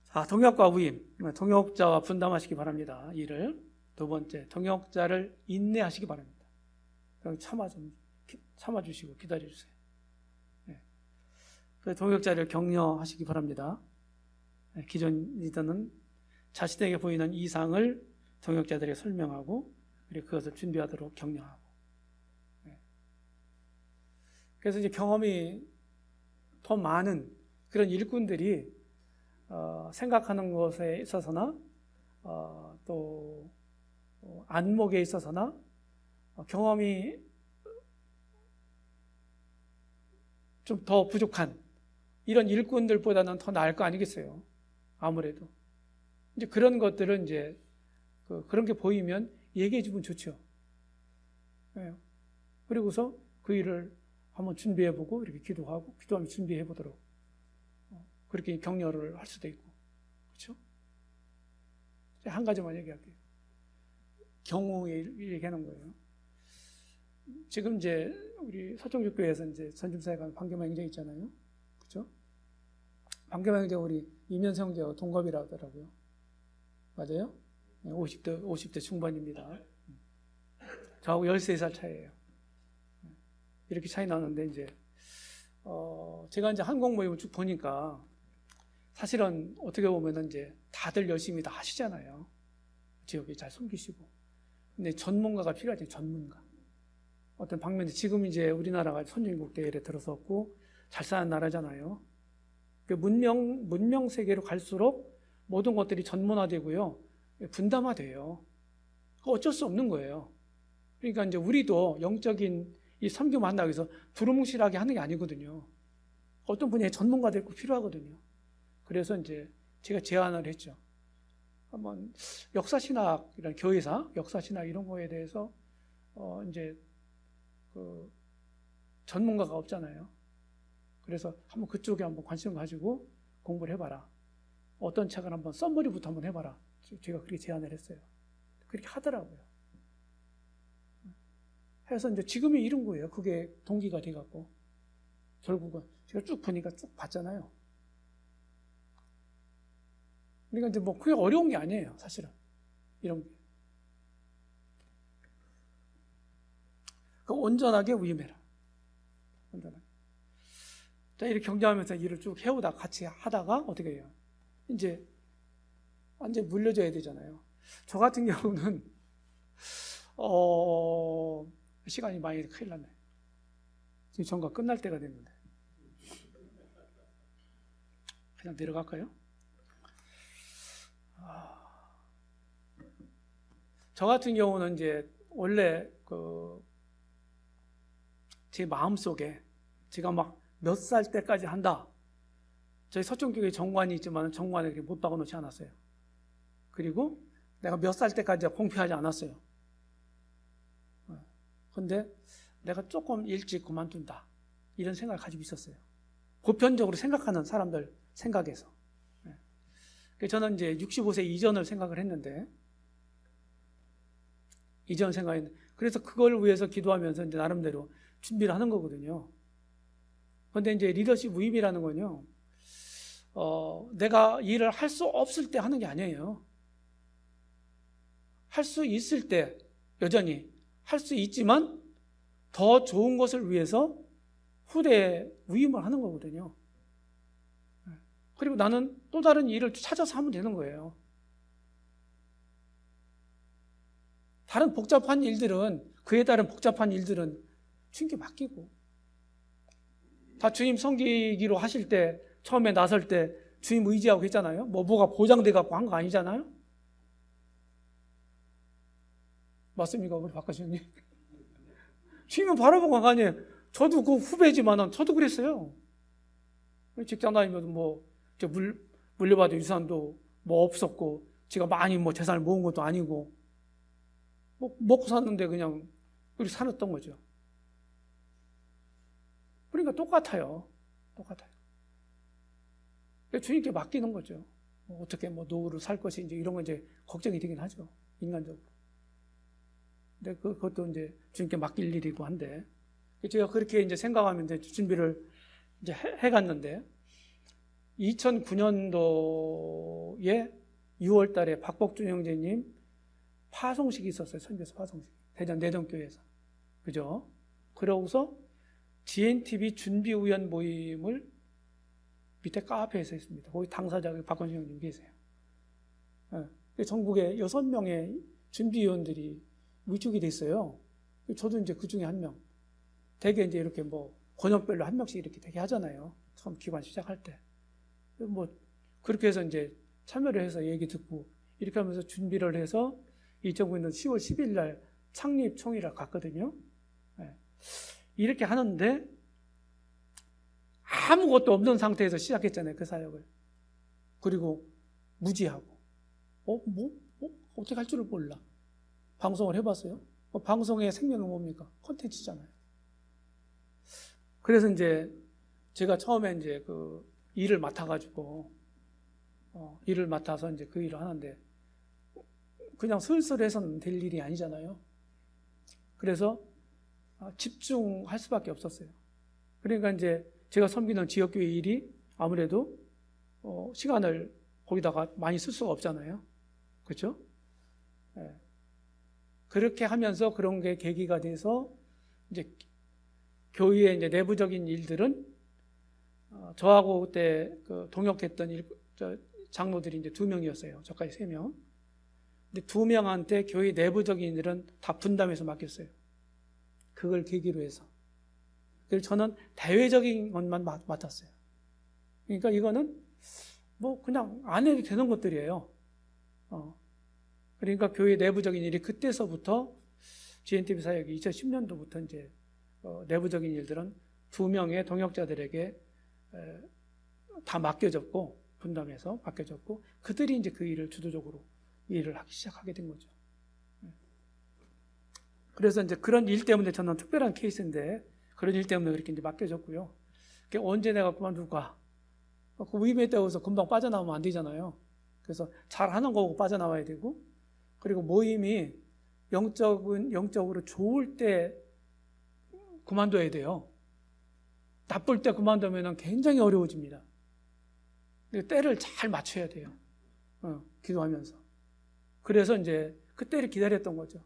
자, 동역과 우임. 동역자와 분담하시기 바랍니다. 일을. 두 번째, 동역자를 인내하시기 바랍니다. 참아주시고 기다려주세요. 네. 동역자를 격려하시기 바랍니다. 네, 기존 리더는 자신에게 보이는 이상을 동역자들에게 설명하고 그리고 그것을 준비하도록 격려하고. 네. 그래서 이제 경험이 더 많은 그런 일꾼들이 생각하는 것에 있어서나 또 안목에 있어서나 경험이 좀 더 부족한 이런 일꾼들보다는 더 나을 거 아니겠어요? 아무래도 이제 그런 것들은 이제 그런 게 보이면 얘기해 주면 좋죠. 네. 그리고서 그 일을 한번 준비해보고 이렇게 기도하면 준비해보도록 그렇게 격려를 할 수도 있고, 그렇죠? 한 가지만 얘기할게요. 경우에 얘기하는 거예요. 지금 이제 우리 서청교회에서 이제 전심사역하는 방교만 형제 있잖아요, 그렇죠? 방교만 형제 우리 이면세 형제와 동갑이라 하더라고요. 맞아요? 50대 중반입니다. 저하고 13살 차이예요. 이렇게 차이 나는데 이제 제가 이제 한국 모임을 쭉 보니까 사실은 어떻게 보면은 이제 다들 열심히 다 하시잖아요. 지역에 잘 섬기시고. 근데 전문가가 필요하죠. 전문가. 어떤 방면에 지금 이제 우리나라가 선진국 대열에 들어섰고 잘 사는 나라잖아요. 문명 세계로 갈수록 모든 것들이 전문화되고요. 분담화돼요. 어쩔 수 없는 거예요. 그러니까 이제 우리도 영적인 이 섬김을 한다고 해서 두루뭉실하게 하는 게 아니거든요. 어떤 분야의 전문가들이 꼭 필요하거든요. 그래서 이제 제가 제안을 했죠. 한번 역사신학, 이런 교회사, 역사신학 이런 거에 대해서 이제 그 전문가가 없잖아요. 그래서 한번 그쪽에 한번 관심 가지고 공부를 해봐라. 어떤 책을 한번 썸머리부터 한번 해봐라. 제가 그렇게 제안을 했어요. 그렇게 하더라고요. 해서 이제 지금이 이런 거예요. 그게 동기가 돼갖고 결국은 제가 쭉 보니까 쭉 봤잖아요. 그러니까 이제 그게 어려운 게 아니에요, 사실은. 이런 게. 그 온전하게 위임해라. 온전하게. 자, 이렇게 경쟁하면서 일을 쭉 해오다 같이 하다가 어떻게 해요? 이제 완전 물려줘야 되잖아요. 저 같은 경우는 시간이 많이 큰일 났네. 지금 전과 끝날 때가 됐는데 그냥 내려갈까요? 저 같은 경우는 이제 원래 제 마음속에 제가 막 몇 살 때까지 한다. 저희 서촌교회 정관이 있지만 정관에 그렇게 못 박아놓지 않았어요. 그리고 내가 몇 살 때까지 공표하지 않았어요. 그런데 내가 조금 일찍 그만둔다. 이런 생각을 가지고 있었어요. 보편적으로 생각하는 사람들 생각에서. 저는 이제 65세 이전을 생각을 했는데, 그래서 그걸 위해서 기도하면서 이제 나름대로 준비를 하는 거거든요. 그런데 이제 리더십 위임이라는 건요, 내가 일을 할 수 없을 때 하는 게 아니에요. 할 수 있을 때 여전히 할 수 있지만 더 좋은 것을 위해서 후대에 위임을 하는 거거든요. 그리고 나는 또 다른 일을 찾아서 하면 되는 거예요. 다른 복잡한 일들은, 그에 따른 복잡한 일들은 주님께 맡기고, 다 주님 섬기기로 하실 때, 처음에 나설 때 주님 의지하고 했잖아요. 뭐가 보장돼 갖고 한 거 아니잖아요. 맞습니까, 우리 박 과장님? 주님은 바라보고 한 거 아니에요. 저도 그 후배지만은 저도 그랬어요. 직장 다니면서 물려받은 유산도 없었고, 제가 많이 재산을 모은 것도 아니고, 먹고 샀는데 그냥 우리 살았던 거죠. 그러니까 똑같아요. 주님께 맡기는 거죠. 어떻게 노후를 살 것인지 이런 건 이제 걱정이 되긴 하죠. 인간적으로. 근데 그것도 이제 주님께 맡길 일이고 한데, 제가 그렇게 이제 생각하면 이제 준비를 이제 해갔는데, 2009년도에 6월 달에 박복준 형제님 파송식이 있었어요. 선교사 파송식. 대전 내전교회에서. 그죠? 그러고서 GNTV 준비위원 모임을 밑에 카페에서 했습니다. 거기 당사자가 박원식 형님 계세요. 전국에 6명의 준비위원들이 위촉이 됐어요. 저도 이제 그 중에 한 명. 되게 이제 이렇게 권역별로 한 명씩 이렇게 되게 하잖아요. 처음 기관 시작할 때. 그렇게 해서 이제 참여를 해서 얘기 듣고 이렇게 하면서 준비를 해서 2009년 10월 10일 날 창립 총회를 갔거든요. 이렇게 하는데 아무것도 없는 상태에서 시작했잖아요. 그 사역을. 그리고 무지하고 어떻게 할 줄을 몰라. 방송을 해봤어요? 방송의 생명은 뭡니까? 콘텐츠잖아요. 그래서 이제 제가 처음에 이제 그 일을 맡아가지고 일을 맡아서 이제 그 일을 하는데 그냥 슬슬해서는 될 일이 아니잖아요. 그래서 집중할 수밖에 없었어요. 그러니까 이제 제가 섬기는 지역교회 일이 아무래도 시간을 거기다가 많이 쓸 수가 없잖아요. 그렇죠? 네. 그렇게 하면서 그런 게 계기가 돼서 이제 교회의 이제 내부적인 일들은 저하고 그때 그 동역했던 장로들이 이제 2명이었어요. 저까지 3명. 근데 2명한테 교회 내부적인 일은 다 분담해서 맡겼어요. 그걸 계기로 해서. 그래서 저는 대외적인 것만 맡았어요. 그러니까 이거는 그냥 안 해도 되는 것들이에요. 그러니까 교회 내부적인 일이 그때서부터 GNTV 사역이 2010년도부터 이제 내부적인 일들은 2명의 동역자들에게 다 맡겨졌고 분담해서 맡겨졌고 그들이 이제 그 일을 주도적으로 일을 하기 시작하게 된 거죠. 그래서 이제 그런 일 때문에 저는 특별한 케이스인데 그런 일 때문에 그렇게 이제 맡겨졌고요. 언제 내가 그만둘까? 그 위임했다고 해서 금방 빠져나오면 안 되잖아요. 그래서 잘하는 거고 빠져나와야 되고 그리고 모임이 영적으로 좋을 때 그만둬야 돼요. 나쁠 때 그만두면 굉장히 어려워집니다. 때를 잘 맞춰야 돼요. 기도하면서. 그래서 이제 그때를 기다렸던 거죠.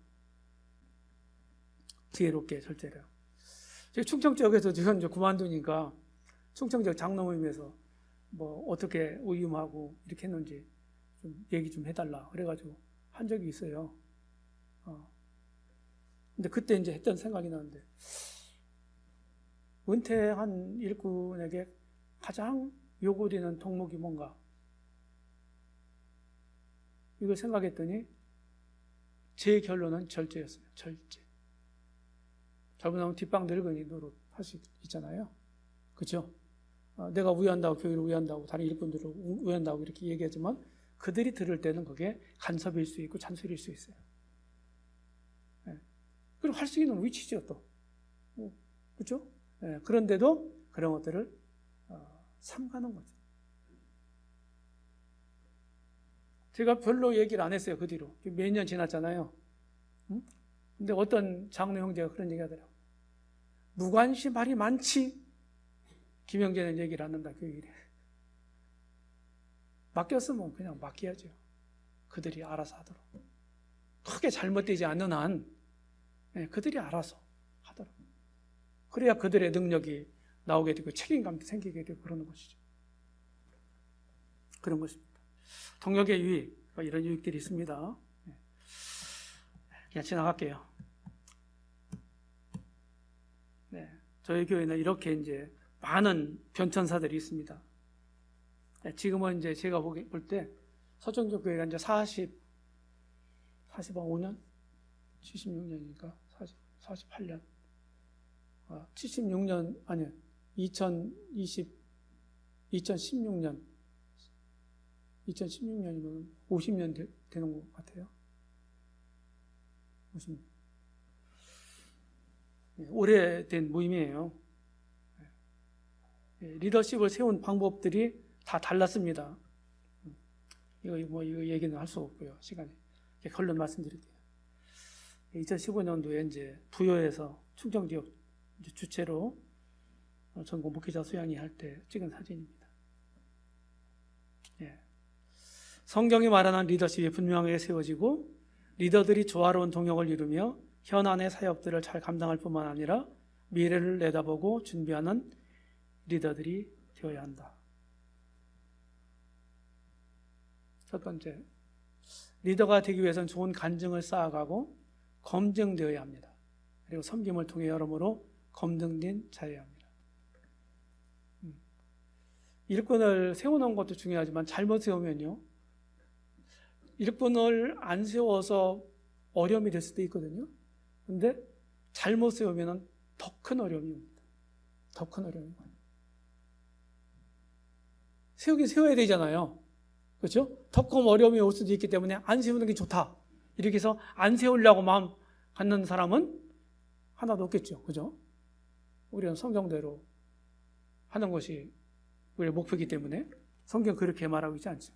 지혜롭게 절제를. 충청 지역에서 지금 이제 그만두니까 충청 지역 장로 모임에서 뭐 어떻게 의임하고 이렇게 했는지 좀 얘기 좀 해달라 그래가지고 한 적이 있어요. 근데 그때 이제 했던 생각이 나는데, 은퇴한 일꾼에게 가장 요구되는 덕목이 뭔가? 이걸 생각했더니 제 결론은 절제였어요. 절제. 잘못하면 뒷방 늙은이 노릇 할 수 있잖아요. 그렇죠? 내가 우회한다고, 교회를 우회한다고, 다른 일꾼들을 우회한다고 이렇게 얘기하지만 그들이 들을 때는 그게 간섭일 수 있고 잔소리일 수 있어요. 네. 그리고 할 수 있는 위치죠, 또. 그렇죠? 네. 그런데도 그런 것들을 삼가는 거죠. 제가 별로 얘기를 안 했어요, 그 뒤로. 몇 년 지났잖아요. 근데 어떤 장로 형제가 그런 얘기 하더라고요. 무관시 말이 많지. 김영재는 얘기를 안 한다, 그 일에. 맡겼으면 그냥 맡겨야죠. 그들이 알아서 하도록. 크게 잘못되지 않는 한 그들이 알아서 하도록. 그래야 그들의 능력이 나오게 되고 책임감도 생기게 되고 그러는 것이죠. 그런 것입니다. 동역의 유익, 이런 유익들이 있습니다. 그냥 지나갈게요. 네, 저희 교회는 이렇게 이제 많은 변천사들이 있습니다. 지금은 이제 제가 볼 때 서정교 교회가 이제 45년? 76년이니까 48년. 76년, 아니요. 2016년. 2016년이면 50년 되는 것 같아요. 50년. 오래된 모임이에요. 리더십을 세운 방법들이 다 달랐습니다. 이거 얘기는 할 수 없고요. 시간에. 결론 말씀드릴게요. 2015년도에 이제 부여에서 충청 지역 주체로 전국 목회자 수양회 할 때 찍은 사진입니다. 예. 성경이 말하는 리더십이 분명하게 세워지고 리더들이 조화로운 동역을 이루며 현안의 사역들을 잘 감당할 뿐만 아니라 미래를 내다보고 준비하는 리더들이 되어야 한다. 첫 번째, 리더가 되기 위해서는 좋은 간증을 쌓아가고 검증되어야 합니다. 그리고 섬김을 통해 여러모로 검증된 자여야 합니다. 일꾼을 세우는 것도 중요하지만 잘못 세우면요, 일꾼을 안 세워서 어려움이 될 수도 있거든요. 근데 잘못 세우면 더 큰 어려움이 옵니다. 더 큰 어려움이 와요. 세우긴 세워야 되잖아요. 그렇죠? 더 큰 어려움이 올 수도 있기 때문에 안 세우는 게 좋다. 이렇게 해서 안 세우려고 마음 갖는 사람은 하나도 없겠죠. 그죠? 우리는 성경대로 하는 것이 우리의 목표이기 때문에 성경 그렇게 말하고 있지 않죠.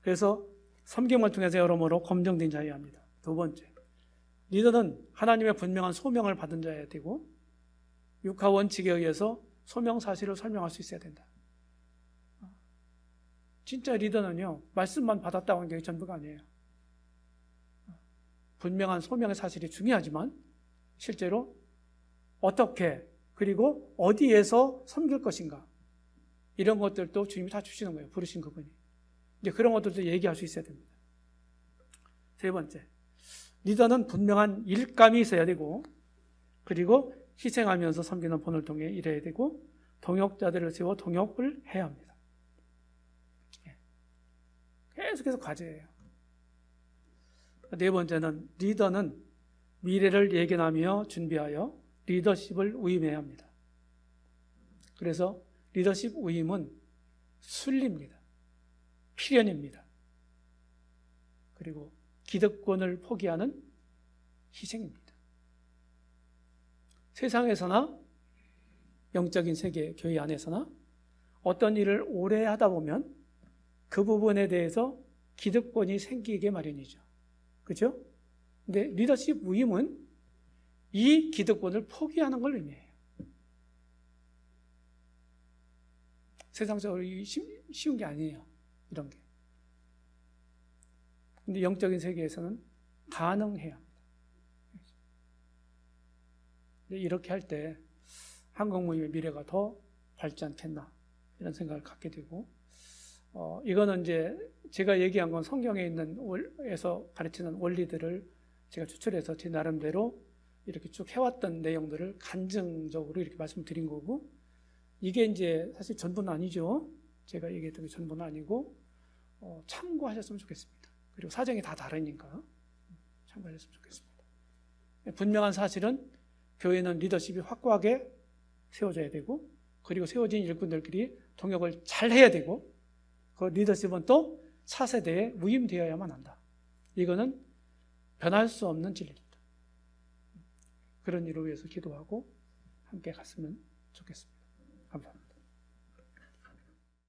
그래서 섬김을 통해서 여러모로 검증된 자여야 합니다. 두 번째, 리더는 하나님의 분명한 소명을 받은 자여야 되고 육하 원칙에 의해서 소명 사실을 설명할 수 있어야 된다. 진짜 리더는요, 말씀만 받았다고 하는 게 전부가 아니에요. 분명한 소명의 사실이 중요하지만 실제로 어떻게 그리고 어디에서 섬길 것인가 이런 것들도 주님이 다 주시는 거예요. 부르신 그분이. 이제 그런 것들도 얘기할 수 있어야 됩니다. 세 번째, 리더는 분명한 일감이 있어야 되고 그리고 희생하면서 섬기는 본을 통해 일해야 되고 동역자들을 세워 동역을 해야 합니다. 계속해서 과제예요. 네 번째는 리더는 미래를 예견하며 준비하여 리더십을 위임해야 합니다. 그래서 리더십 위임은 순리입니다. 필연입니다. 그리고 기득권을 포기하는 희생입니다. 세상에서나 영적인 세계, 교회 안에서나 어떤 일을 오래 하다 보면 그 부분에 대해서 기득권이 생기게 마련이죠. 그렇죠? 근데 리더십 위임은 이 기득권을 포기하는 걸 의미해요. 세상적으로 쉬운 게 아니에요. 이런 게. 근데 영적인 세계에서는 가능해야 합니다. 이렇게 할 때 한국 모임의 미래가 더 밝지 않겠나 이런 생각을 갖게 되고, 이거는 이제 제가 얘기한 건 성경에 있는 에서 가르치는 원리들을 제가 추출해서 제 나름대로 이렇게 쭉 해왔던 내용들을 간증적으로 이렇게 말씀드린 거고, 이게 이제 사실 전부는 아니죠. 제가 얘기했던 게 전부는 아니고, 참고하셨으면 좋겠습니다. 그리고 사정이 다 다르니까 참고하셨으면 좋겠습니다. 분명한 사실은 교회는 리더십이 확고하게 세워져야 되고, 그리고 세워진 일꾼들끼리 동역을 잘 해야 되고, 그 리더십은 또 차세대에 위임되어야만 한다. 이거는 변할 수 없는 진리입니다. 그런 일을 위해서 기도하고 함께 갔으면 좋겠습니다. 감사합니다.